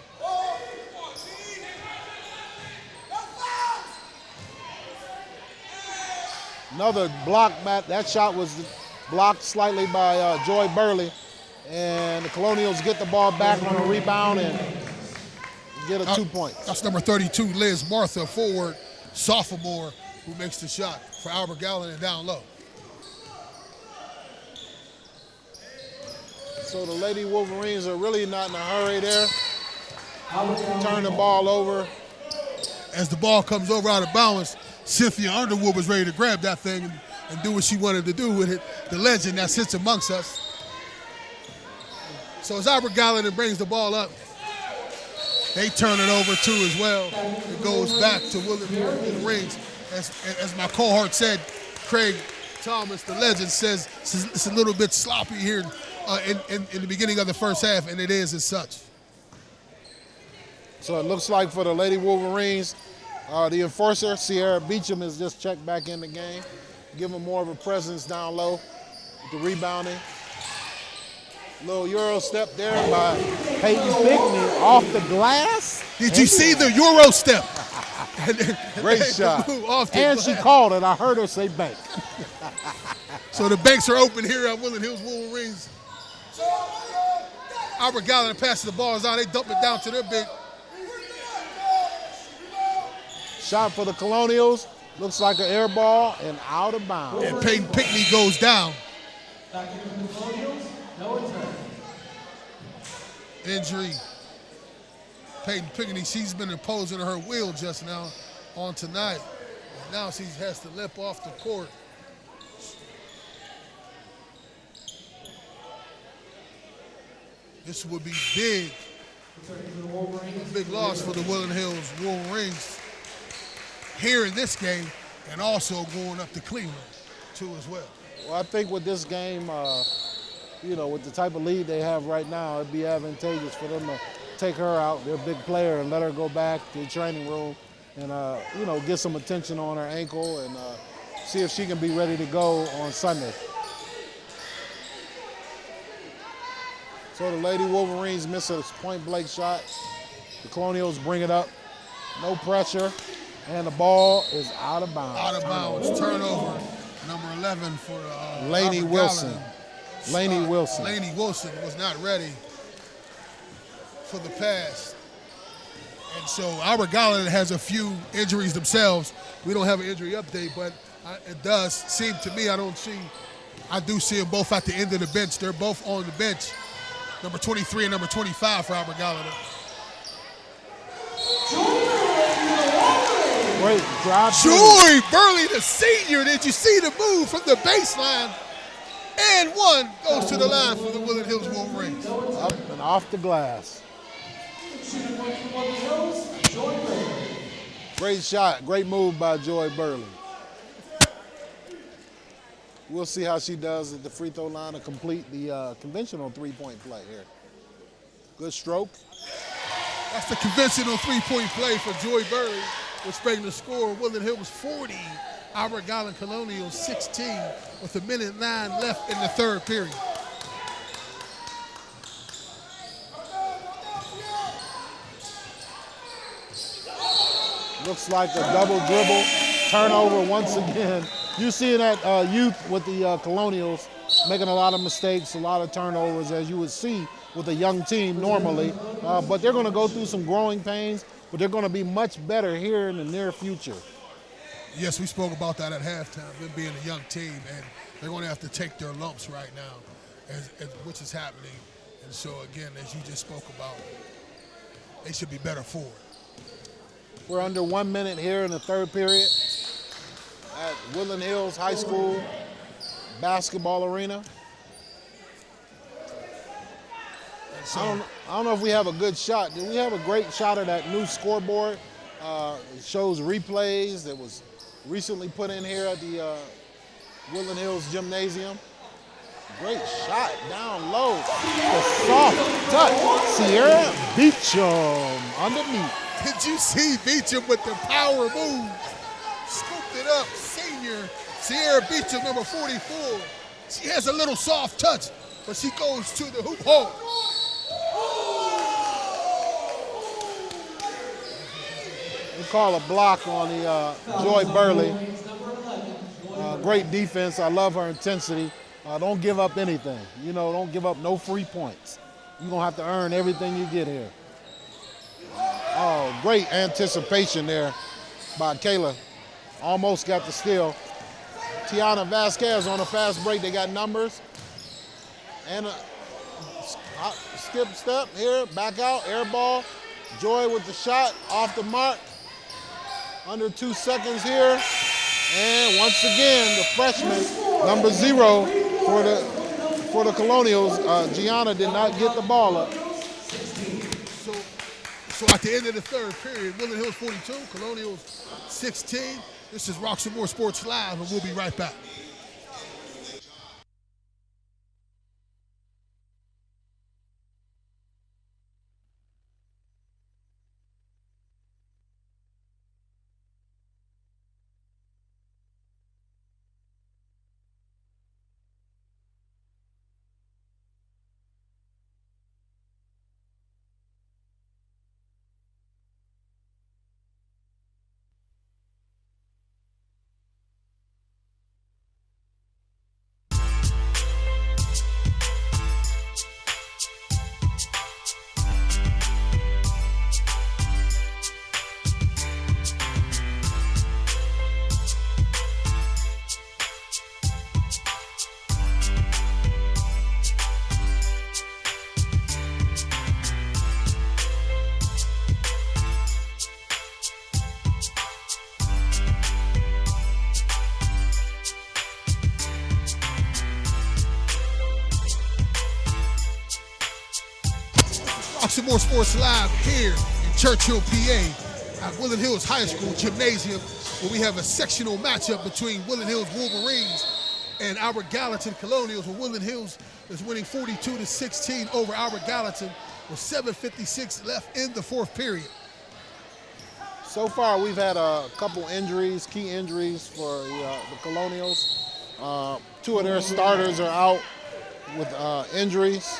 Another block back. That shot was blocked slightly by Joy Burley. And the Colonials get the ball back on a rebound and get a 2 point. That's number 32, Liz Martha, forward, sophomore, who makes the shot for Albert Gallatin down low. So the Lady Wolverines are really not in a hurry there. Turn the ball over. As the ball comes over out of bounds, Cynthia Underwood was ready to grab that thing and do what she wanted to do with it. The legend that sits amongst us. So as Albert Gallatin brings the ball up, they turn it over too as well. It goes back to Woodland Rings. As my cohort said, Craig Thomas, the legend, says it's a little bit sloppy here in the beginning of the first half, and it is as such. So it looks like for the Lady Wolverines, the enforcer, Sierra Beecham, has just checked back in the game, giving more of a presence down low with the rebounding. Little Euro step there by Peyton Pickney off the glass. Did you see the Euro step? Great shot. And she called it. I heard her say bank. So the banks are open here at Woodland Hills Wolverines. Albert Gallatin passes the balls out. They dump it down to their big. Shot for the Colonials. Looks like an air ball and out of bounds. And Peyton Pickney goes down. Injury. Peyton Pickney, she's been imposing her will just now on tonight. And now she has to limp off the court. This would be big. A big loss for the Woodland Hills Wolverines here in this game, and also going up to Cleveland too as well. Well, I think with this game, with the type of lead they have right now, it'd be advantageous for them to take her out, their big player, and let her go back to the training room and, get some attention on her ankle and see if she can be ready to go on Sunday. So the Lady Wolverines miss a point-blank shot. The Colonials bring it up. No pressure. And the ball is out of bounds. Out of bounds. Turnover. Number 11 for Lainey Wilson. Lainey Wilson. Lainey Wilson was not ready for the pass. And so Albert Gallatin has a few injuries themselves. We don't have an injury update, but it does seem to me, I do see them both at the end of the bench. They're both on the bench. Number 23 and number 25 for Albert Gallatin. Great drive. Joy Burley, the senior. Did you see the move from the baseline? And one goes to the line for the Woodland Hills Wolverines. Up and off the glass. Great shot. Great move by Joy Burley. We'll see how she does at the free throw line to complete the conventional three-point play here. Good stroke. That's the conventional three-point play for Joy Burley. Expecting the score, Woodland Hills 40, Albert Gallatin Colonials 16, with 1:09 left in the third period. Looks like a double dribble, turnover once again. You see that youth with the Colonials making a lot of mistakes, a lot of turnovers, as you would see with a young team normally. But they're going to go through some growing pains, but they're going to be much better here in the near future. Yes, we spoke about that at halftime, them being a young team, and they're going to have to take their lumps right now, which is happening. And so, again, as you just spoke about, they should be better for it. We're under 1 minute here in the third period at Woodland Hills High School basketball arena. So, I don't know if we have a good shot. Did we have a great shot of that new scoreboard? It shows replays that was recently put in here at the Woodland Hills Gymnasium. Great shot down low. The soft touch. Sierra Beecham underneath. did you see Beecham with the power move? Scooped it up. Senior Sierra Beecham, number 44. She has a little soft touch, but she goes to the hoop hole. We call a block on the Joy Burley. Great defense. I love her intensity. Don't give up anything. Don't give up no free points. You're going to have to earn everything you get here. Oh, great anticipation there by Kayla. Almost got the steal. Tiana Vasquez on a fast break. They got numbers. And a skip step here. Back out. Air ball. Joy with the shot. Off the mark. Under 2 seconds here. And once again, the freshman, number 0 for for the Colonials, Gianna did not get the ball up. So at the end of the third period, Woodland Hills 42, Colonials 16. This is Roxamore Sports Live, and we'll be right back. Roxamore Sports Live here in Churchill, PA at Woodland Hills High School Gymnasium, where we have a sectional matchup between Woodland Hills Wolverines and our Gallatin Colonials, where Woodland Hills is winning 42-16 over our Gallatin with 7:56 left in the fourth period. So far, we've had a couple injuries, key injuries for the Colonials. Two of their starters are out with injuries.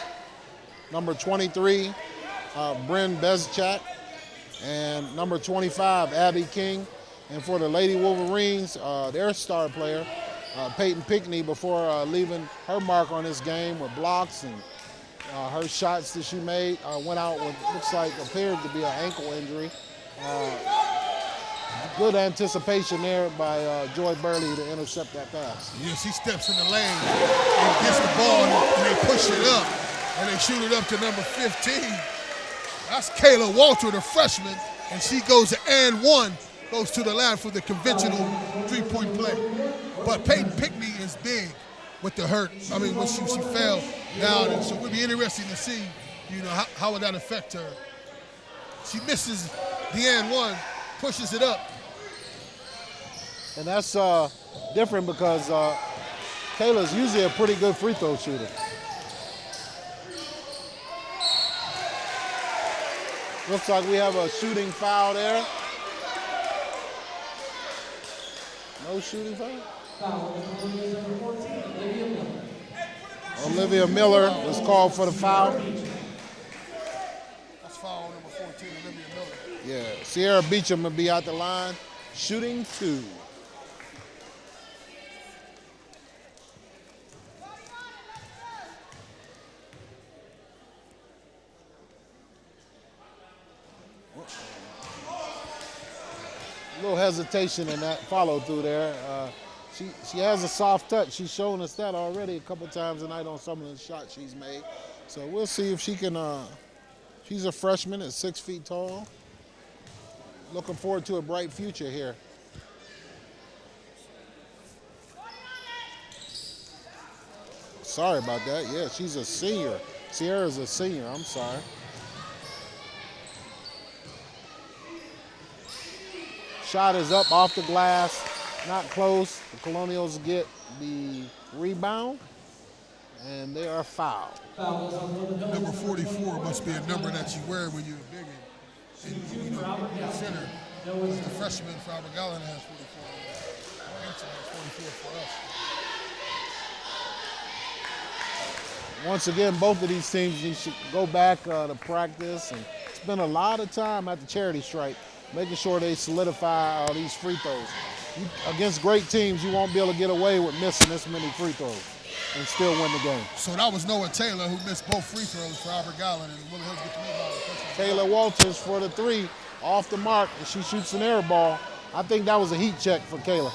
Number 23, Bryn Bezchak, and number 25, Abby King. And for the Lady Wolverines, their star player, Peyton Pickney, before leaving her mark on this game with blocks and her shots that she made, went out with appeared to be an ankle injury. Good anticipation there by Joy Burley to intercept that pass. Yeah, she steps in the lane and gets the ball, and they push it up, and they shoot it up to number 15. That's Kayla Walter, the freshman, and she goes to and one, goes to the line for the conventional three-point play. But Peyton Pickney is big with the hurt. I mean, when she fell down, and so it would be interesting to see, how would that affect her. She misses the and one, pushes it up. And that's different because Kayla's usually a pretty good free throw shooter. Looks like we have a shooting foul there. No shooting foul? Olivia Miller was called for the foul. That's foul number 14, Olivia Miller. Yeah, Sierra Beecham will be out the line, shooting 2. A little hesitation in that follow through there. She has a soft touch. She's shown us that already a couple times tonight on some of the shots she's made. So we'll see if she can. She's a freshman at 6 feet tall. Looking forward to a bright future here. Sorry about that. Yeah, she's a senior. Sierra's a senior. I'm sorry. Shot is up off the glass, not close. The Colonials get the rebound, and they are fouled. Number 44 must be a number that you wear when you're big and the center. The freshman for our Gallatin has 44. Hanson has 44 for us. Once again, both of these teams need to go back to practice and spend a lot of time at the charity stripe, making sure they solidify these free throws. Against great teams, you won't be able to get away with missing this many free throws and still win the game. So that was Noah Taylor who missed both free throws for Albert Gallatin, and Woodland Hills get the rebound. Kayla Walters for the 3, off the mark, and she shoots an air ball. I think that was a heat check for Kayla.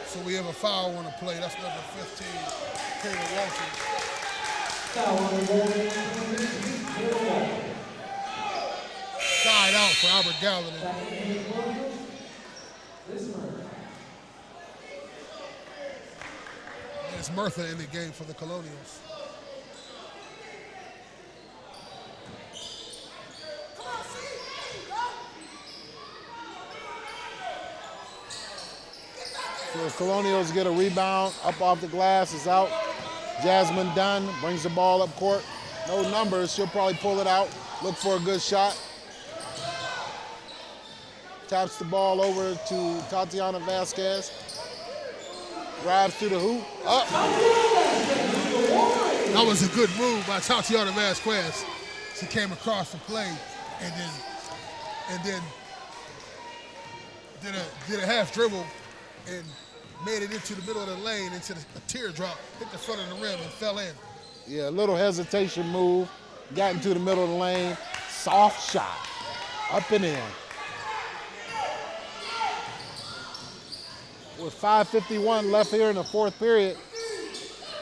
So we have a foul on the play. That's number 15, Kayla Walters. Side out for Albert Gallatin. That's Murtha in the game for the Colonials. So the Colonials get a rebound, up off the glass, is out. Jasmine Dunn brings the ball up court. No numbers, she'll probably pull it out, look for a good shot. Taps the ball over to Tatiana Vasquez. Drives through the hoop, up. That was a good move by Tatiana Vasquez. She came across the play and then did a half dribble and made it into the middle of the lane, into a teardrop, hit the front of the rim and fell in. Yeah, a little hesitation move, got into the middle of the lane, soft shot, up and in. With 5:51 left here in the fourth period,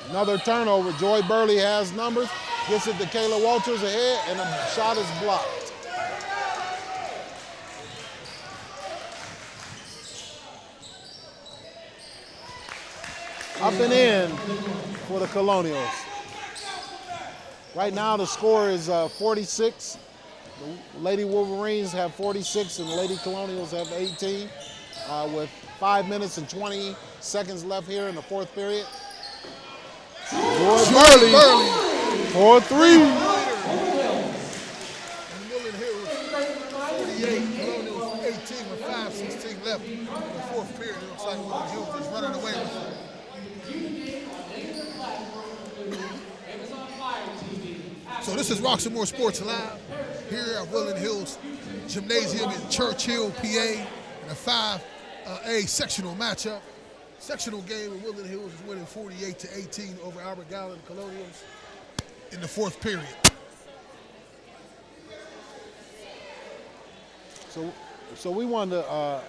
another turnover. Joy Burley has numbers, gets it to Kayla Walters ahead, and the shot is blocked. Up and in for the Colonials. Right now the score is 46. The Lady Wolverines have 46 and the Lady Colonials have 18 with 5 minutes and 20 seconds left here in the fourth period. Joy Burley for three. And Woodland Hills 48, Colonials 18 with 5:16 left in the fourth period. It looks like Woodland Hills is running away with it. So this is Roxamore Sports Live here at Woodland Hills Gymnasium in Churchill, PA, in a 5A sectional matchup. Sectional game in Woodland Hills is winning 48-18 over Albert Gallatin Colonials in the fourth period. So we wanted to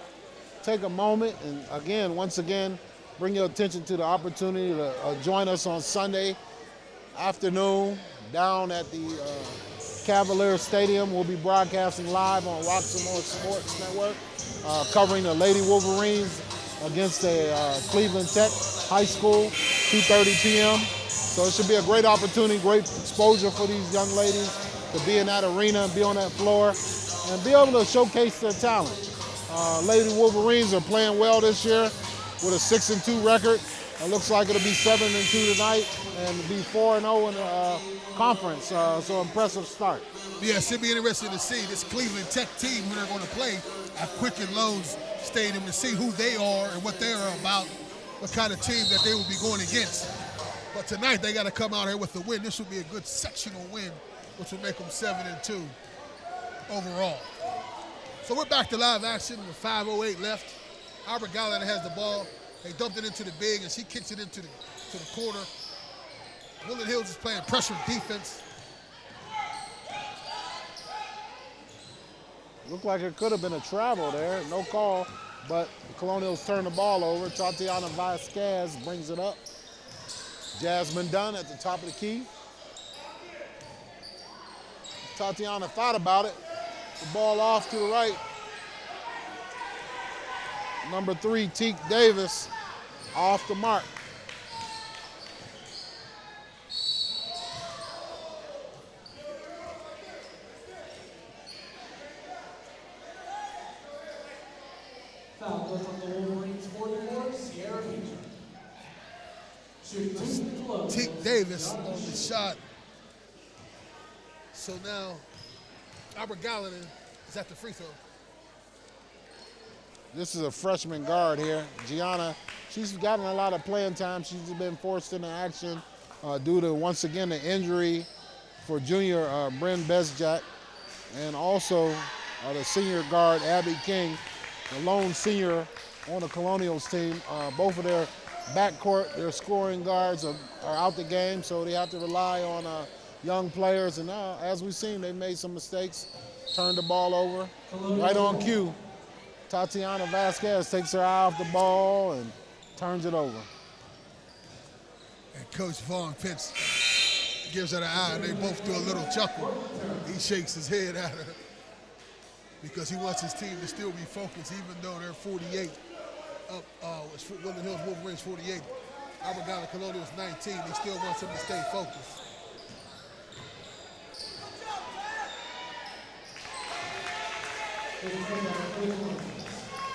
take a moment and once again, bring your attention to the opportunity to join us on Sunday afternoon down at the Cavalier Stadium. We'll be broadcasting live on Roxamore Sports Network, covering the Lady Wolverines against the Cleveland Tech High School, 2:30 p.m. So it should be a great opportunity, great exposure for these young ladies to be in that arena and be on that floor and be able to showcase their talent. Lady Wolverines are playing well this year with a 6-2 record. It looks like it'll be 7-2 tonight and be 4-0 in the conference. So impressive start. Yes, it'll be interesting to see this Cleveland Tech team when they're going to play at Quicken Loans Stadium to see who they are and what they're about, what kind of team that they will be going against. But tonight they got to come out here with a win. This will be a good sectional win, which will make them 7-2 overall. So we're back to live action with 5:08 left. Albert Gallatin has the ball. They dumped it into the big, and she kicks it into the corner. Woodland Hills is playing pressure defense. Looked like it could have been a travel there, no call, but the Colonials turn the ball over. Tatiana Vasquez brings it up. Jasmine Dunn at the top of the key. Tatiana thought about it. The ball off to the right. Number 3, Teak Davis, off the mark. Foul goes on the Wolverines 44, Sierra Beecher. Shoot 2 close. Teak Davis on the shot. So now Albert Gallatin is at the free throw. This is a freshman guard here, Gianna. She's gotten a lot of playing time. She's been forced into action due to, once again, the injury for junior Bryn Bezjak, and also the senior guard, Abby King, the lone senior on the Colonials team. Both of their backcourt, their scoring guards are out the game, so they have to rely on young players. And as we've seen, they made some mistakes, turned the ball over, right on cue. Tatiana Vasquez takes her eye off the ball and turns it over. And Coach Vaughn Pitts gives her the eye, and they both do a little chuckle. He shakes his head at her because he wants his team to still be focused, even though they're 48 up. Woodland Hills Wolverines 48. Albert Gallatin Colonials 19. He still wants him to stay focused.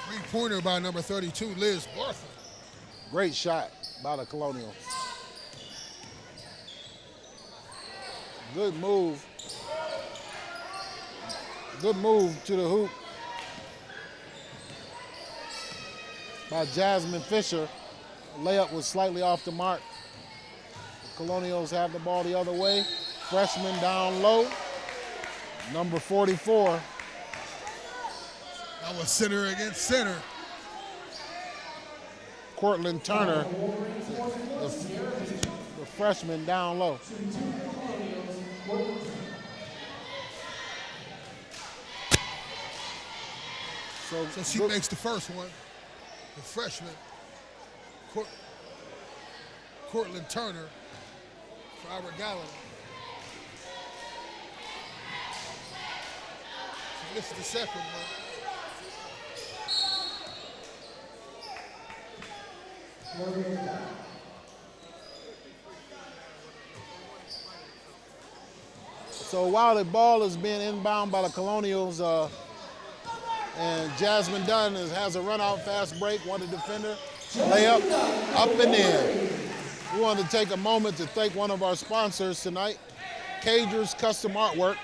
Three-pointer by number 32, Liz Barthel. Great shot by the Colonials. Good move. Good move to the hoop by Jasmine Fisher. Layup was slightly off the mark. The Colonials have the ball the other way. Freshman down low, number 44. That was center against center. Cortland Turner, the freshman down low. So she makes the first one. The freshman, Cortland Turner for Albert Gallatin. She missed the second one. So while the ball is being inbound by the Colonials, and Jasmine Dunn has a run-out fast break, one defender, layup, up and in. We wanted to take a moment to thank one of our sponsors tonight, Cager's Custom Artwork.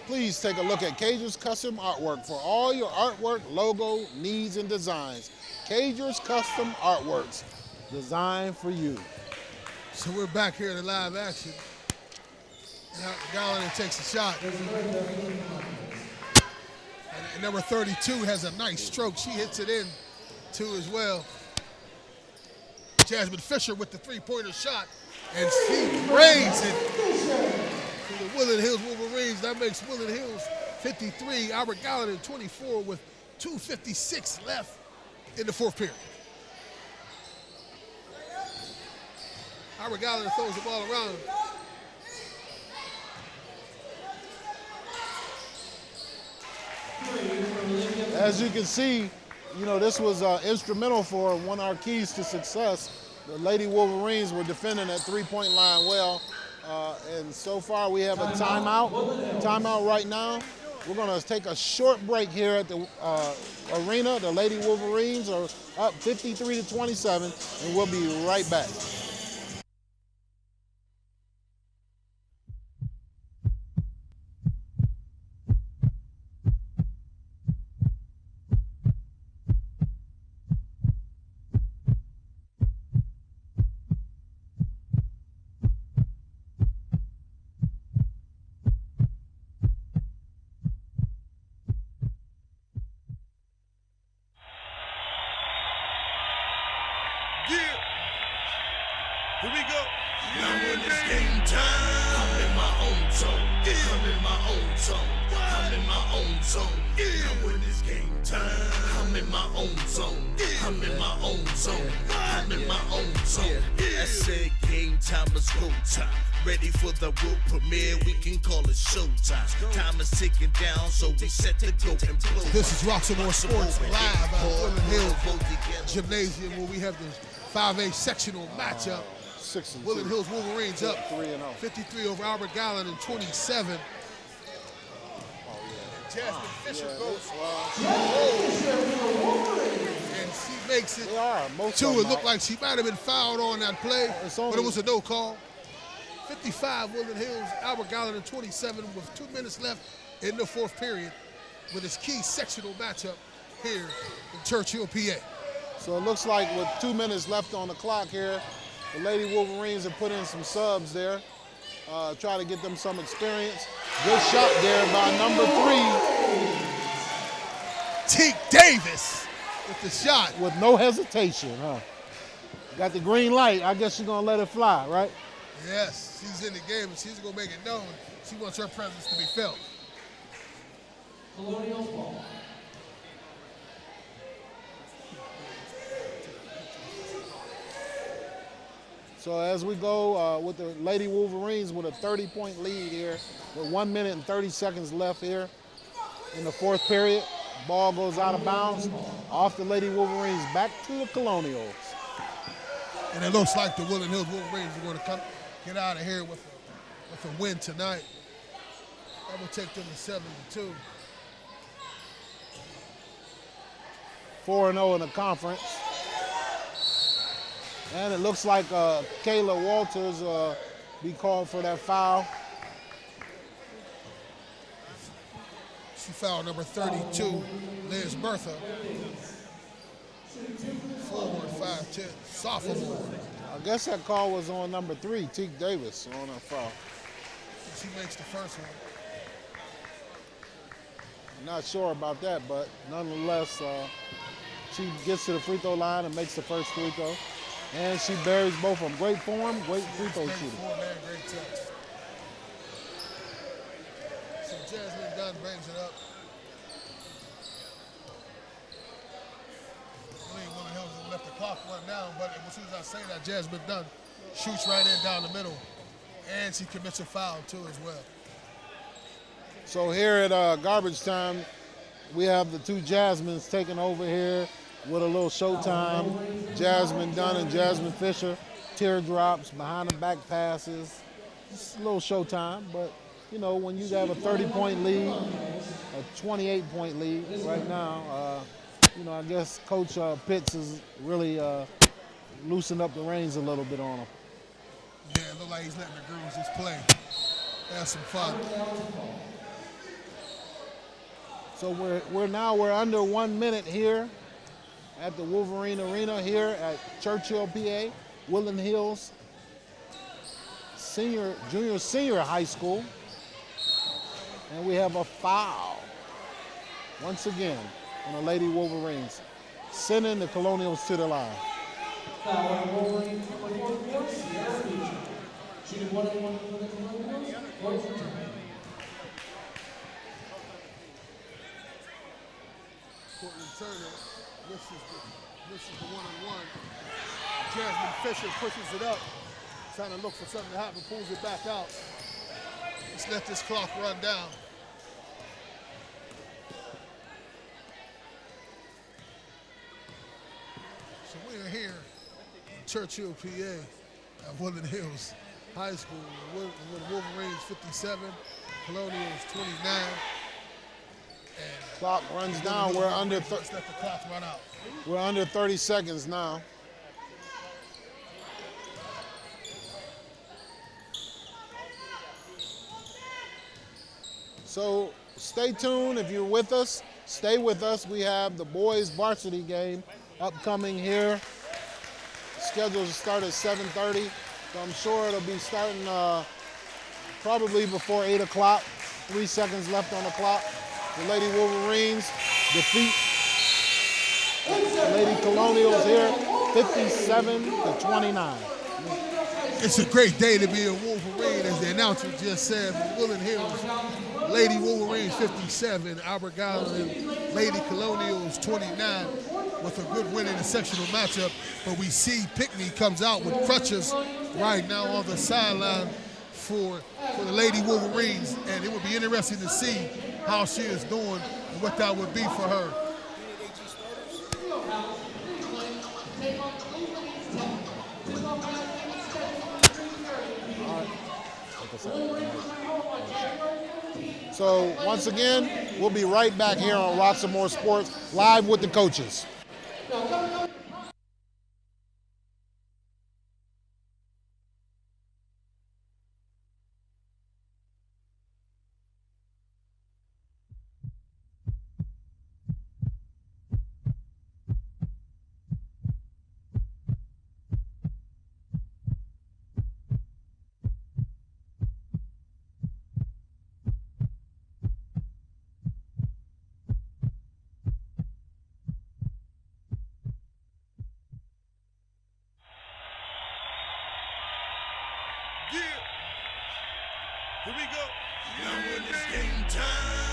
Please take a look at Cager's Custom Artwork for all your artwork, logo, needs, and designs. Cager's Custom Artworks, designed for you. So we're back here in the live action. Now Gallatin takes a shot. And number 32 has a nice stroke. She hits it in too as well. Jasmine Fisher with the three-pointer shot. And she raised it to the Woodland Hills Wolverines. That makes Woodland Hills 53, Albert Gallatin 24 with 2:56 left in the fourth period. Albert Gallatin throws the ball around. As you can see, you know, this was instrumental for one of our keys to success. The Lady Wolverines were defending that three-point line well. And so far we have a timeout. Timeout right now. We're going to take a short break here at the arena. The Lady Wolverines are up 53-27, and we'll be right back. Here we go. Now when it's game time, I'm in my own zone. I'm in my own zone. I'm in my own zone. Now when it's game time, I'm in my own zone. I'm in my own zone. I'm in my own zone. I said game time, let's go time. Ready for the world premiere, we can call it showtime. Time is ticking down, so we set to go and blow. This is Roxamore Sports live at Woodland Hills Gymnasium, where we have the 5A sectional matchup. Woodland Hills Wolverines up 53 over Albert Gallatin in 27. And Jasmine Fisher goes. And she makes it two. It looked like she might have been fouled on that play, but it was a no call. 55 Woodland Hills, Albert Gallatin 27 with 2 minutes left in the fourth period with his key sectional matchup here in Churchill, PA. So it looks like with 2 minutes left on the clock here, the Lady Wolverines have put in some subs there, try to get them some experience. Good shot there by number 3. Teak Davis with the shot. With no hesitation, huh? Got the green light. I guess she's gonna let it fly, right? Yes, she's in the game and she's gonna make it known. She wants her presence to be felt. Colonials ball. So as we go with the Lady Wolverines with a 30-point lead here, with 1 minute and 30 seconds left here in the fourth period. Ball goes out of bounds, off the Lady Wolverines, back to the Colonials. And it looks like the Woodland Hills Wolverines are going to get out of here with a win tonight. That will take them to 7-2. 4-0 in the conference. And it looks like Kayla Walters be called for that foul. She fouled number 32, Liz Bertha. Forward, 5'10", sophomore. I guess that call was on number 3, Teak Davis, on that foul. She makes the first one. I'm not sure about that, but nonetheless, she gets to the free throw line and makes the first free throw. And she buries both of them. Great form, great free throw shooting. Great form and great touch. So Jasmine Dunn brings it up. Woodland Hills let the clock run down, but as soon as I say that, Jasmine Dunn shoots right in down the middle, and she commits a foul too as well. So here at garbage time, we have the two Jasmines taking over here with a little showtime. Jasmine Dunn and Jasmine Fisher, teardrops, behind the back passes. It's a little showtime, but you know, when you have a 30-point lead, a 28-point lead right now, you know, I guess Coach Pitts has really loosened up the reins a little bit on them. Yeah, it looks like he's letting the girls just play. Have some fun. So we're under 1 minute here at the Wolverine Arena here at Churchill, PA, Woodland Hills junior senior high school. And we have a foul once again on the Lady Wolverines, sending the Colonials to the line. Foul on Wolverine, number 44, Sierra Beach. Shooting 1-1 for the Colonials, points return. Courtney Turner misses the one-on-one. Jasmine Fisher pushes it up, trying to look for something to happen, pulls it back out. Let's let this clock run down. So we are here in Churchill, PA, at Woodland Hills High School. With Wolverines 57, Colonials 29. And Clock runs down. We're under. Let's let the clock run out. We're under 30 seconds now. So stay tuned if you're with us. Stay with us. We have the boys varsity game upcoming here. Scheduled to start at 7:30. So I'm sure it'll be starting probably before 8 o'clock. 3 seconds left on the clock. The Lady Wolverines defeat the Lady Colonials here, 57-29. It's a great day to be a Wolverine, as the announcer just said. Woodland Hills, Lady Wolverines 57, Albert Gallatin, Lady Colonials 29, with a good win in the sectional matchup. But we see Pickney comes out with crutches right now on the sideline for the Lady Wolverines, and it would be interesting to see how she is doing and what that would be for her. So once again, we'll be right back here on Roxamore Sports, live with the coaches. Yeah. Here we go. Now when it's game time,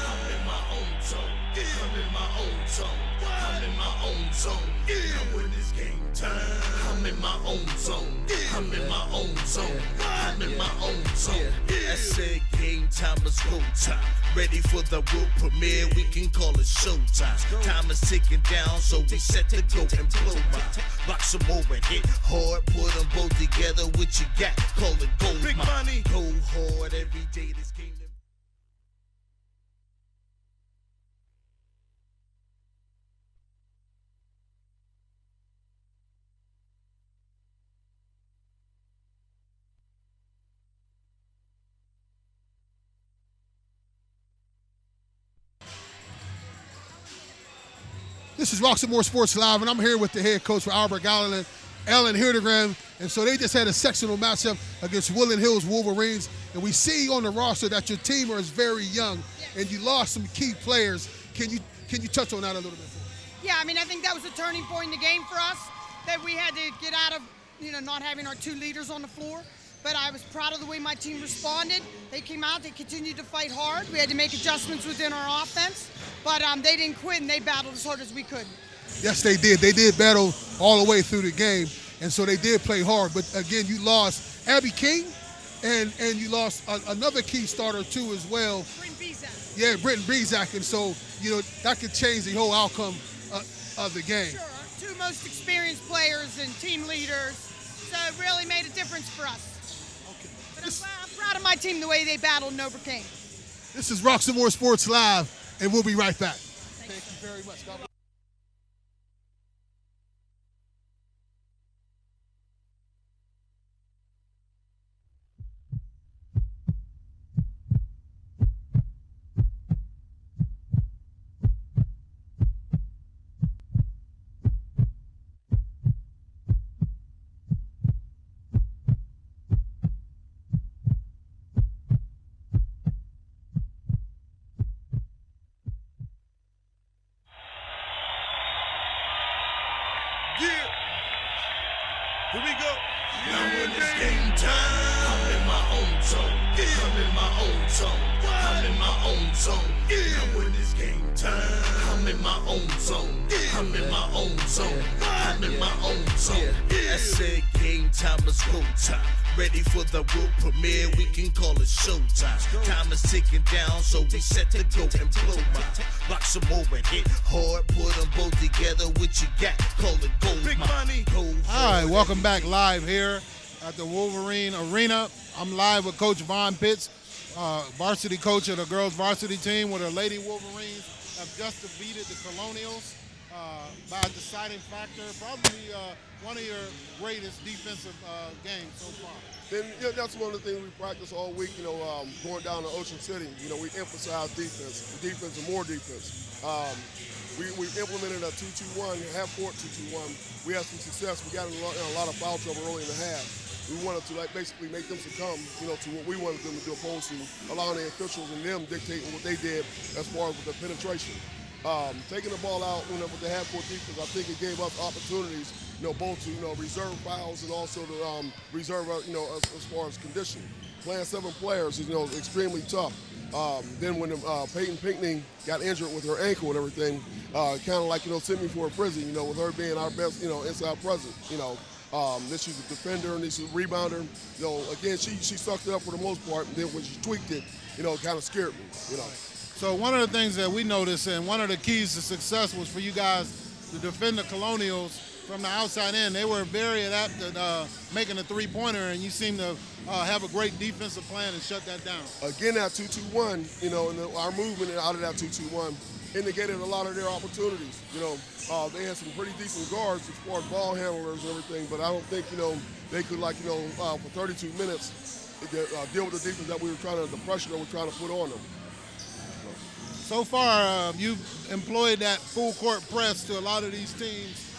I'm in my own zone. Yeah. I'm in my own zone. I'm in my own zone. Yeah. Now when it's game time, I'm in my own zone. Yeah. I'm in my own zone. I'm I'm in my own zone. I said game time is go time. Ready for the world premiere, we can call it showtime. Time is ticking down, so we set to go and blow mine. Roxamore and hit hard, put them both together. What you got? Call it gold. Big money. Go hard every day. This game. This is Roxamore Sports Live, and I'm here with the head coach for Albert Gallatin, Ellen Hildegram. And so they just had a sectional matchup against Woodland Hills Wolverines. And we see on the roster that your team is very young, and you lost some key players. Can you touch on that a little bit for us? Yeah, I mean, I think that was a turning point in the game for us, that we had to get out of, not having our two leaders on the floor. But I was proud of the way my team responded. They came out, they continued to fight hard. We had to make adjustments within our offense, but they didn't quit, and they battled as hard as we could. Yes, they did. They did battle all the way through the game, and so they did play hard. But again, you lost Abby King, and you lost another key starter too as well. Britton Bezak. Yeah, Britton Bezak, and so that could change the whole outcome of the game. Sure, our two most experienced players and team leaders, so it really made a difference for us. But I'm proud of my team, the way they battled and overcame. This is Roxamore Sports Live, and we'll be right back. Thank you very much. God bless. Yeah. Here we go. Now when it's game time, I'm in my own zone. I'm in my own zone. I'm in my own zone. Now when it's game time, I'm in my own zone. I'm in my own zone. I'm in my own zone. I said game time is go time. Ready for the world premiere, we can call it showtime. Time is ticking down, so we set to go and blow mine. Roxamore and hit hard, put them both together. What you got? Call it gold. Big money. All right, welcome back live here at the Wolverine Arena. I'm live with Coach Von Pitts, varsity coach of the girls varsity team, where the Lady Wolverines have just defeated the Colonials by a deciding factor. Probably one of your greatest defensive games so far. Then that's one of the things we practice all week. Going down to Ocean City, we emphasize defense and more defense. We implemented a 2-2-1, half-court 2-2-1. We had some success. We got in a lot of foul trouble early in the half. We wanted to basically make them succumb, to what we wanted them to do, opposed to allowing the officials and them dictating what they did as far as with the penetration. Taking the ball out with the half-court defense, I think it gave us opportunities, both to reserve fouls and also to reserve, as far as conditioning. Playing 7 players is extremely tough. Then when Peyton Pinckney got injured with her ankle and everything, kind of like sent me for a prison. With her being our best inside present. Then she's a defender and she's a rebounder. Again she sucked it up for the most part. And then when she tweaked it, kind of scared me. So one of the things that we noticed, and one of the keys to success, was for you guys to defend the Colonials from the outside in. They were very adept at making a three-pointer, and you seem to have a great defensive plan and shut that down. Again, that 2-2-1, and our movement out of that 2-2-1 indicated a lot of their opportunities. They had some pretty decent guards as far as ball handlers and everything, but I don't think, they could, for 32 minutes, deal with the defense that the pressure that we're trying to put on them. So far, you've employed that full-court press to a lot of these teams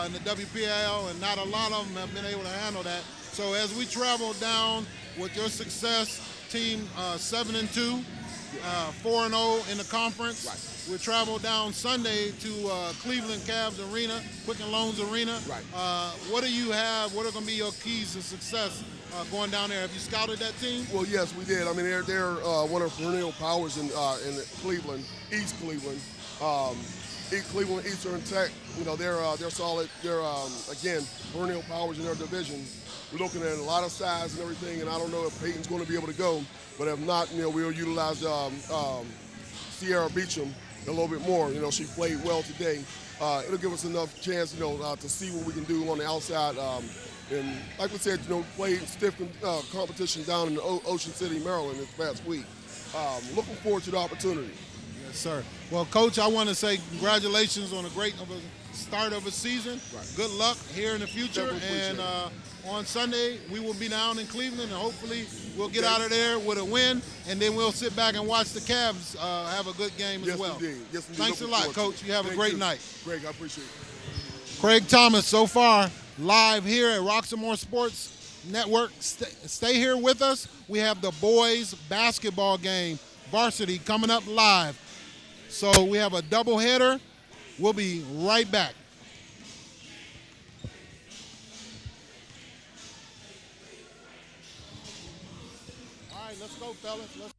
in the WPIL, and not a lot of them have been able to handle that. So as we travel down with your success, team 7-2, 4-0 in the conference. Right. We'll travel down Sunday to Cleveland Cavs Arena, Quicken Loans Arena. Right. What do you have? What are going to be your keys to success going down there? Have you scouted that team? Well, yes, we did. I mean, they're one of the perennial powers in Cleveland, East Cleveland. Cleveland Eastern Tech, they're solid. They're again perennial powers in their division. We're looking at a lot of size and everything, and I don't know if Peyton's going to be able to go, but if not, we'll utilize Sierra Beecham a little bit more. She played well today. It'll give us enough chance, to see what we can do on the outside. And like we said, played stiff competition down in Ocean City, Maryland this past week. Looking forward to the opportunity. Yes, sir. Well, Coach, I want to say congratulations on a great start of a season. Right. Good luck here in the future. Definitely And appreciate on Sunday, we will be down in Cleveland, and hopefully we'll get out of there with a win, and then we'll sit back and watch the Cavs have a good game as well. Indeed. Yes, indeed. Thanks a Looking lot, forward Coach. to it. You have a Thank great you. night. Greg, I appreciate it. Craig Thomas, so far, live here at Roxamore Sports Network. Stay here with us. We have the boys basketball game, varsity, coming up live. So we have a doubleheader. We'll be right back. All right, let's go, fellas. Let's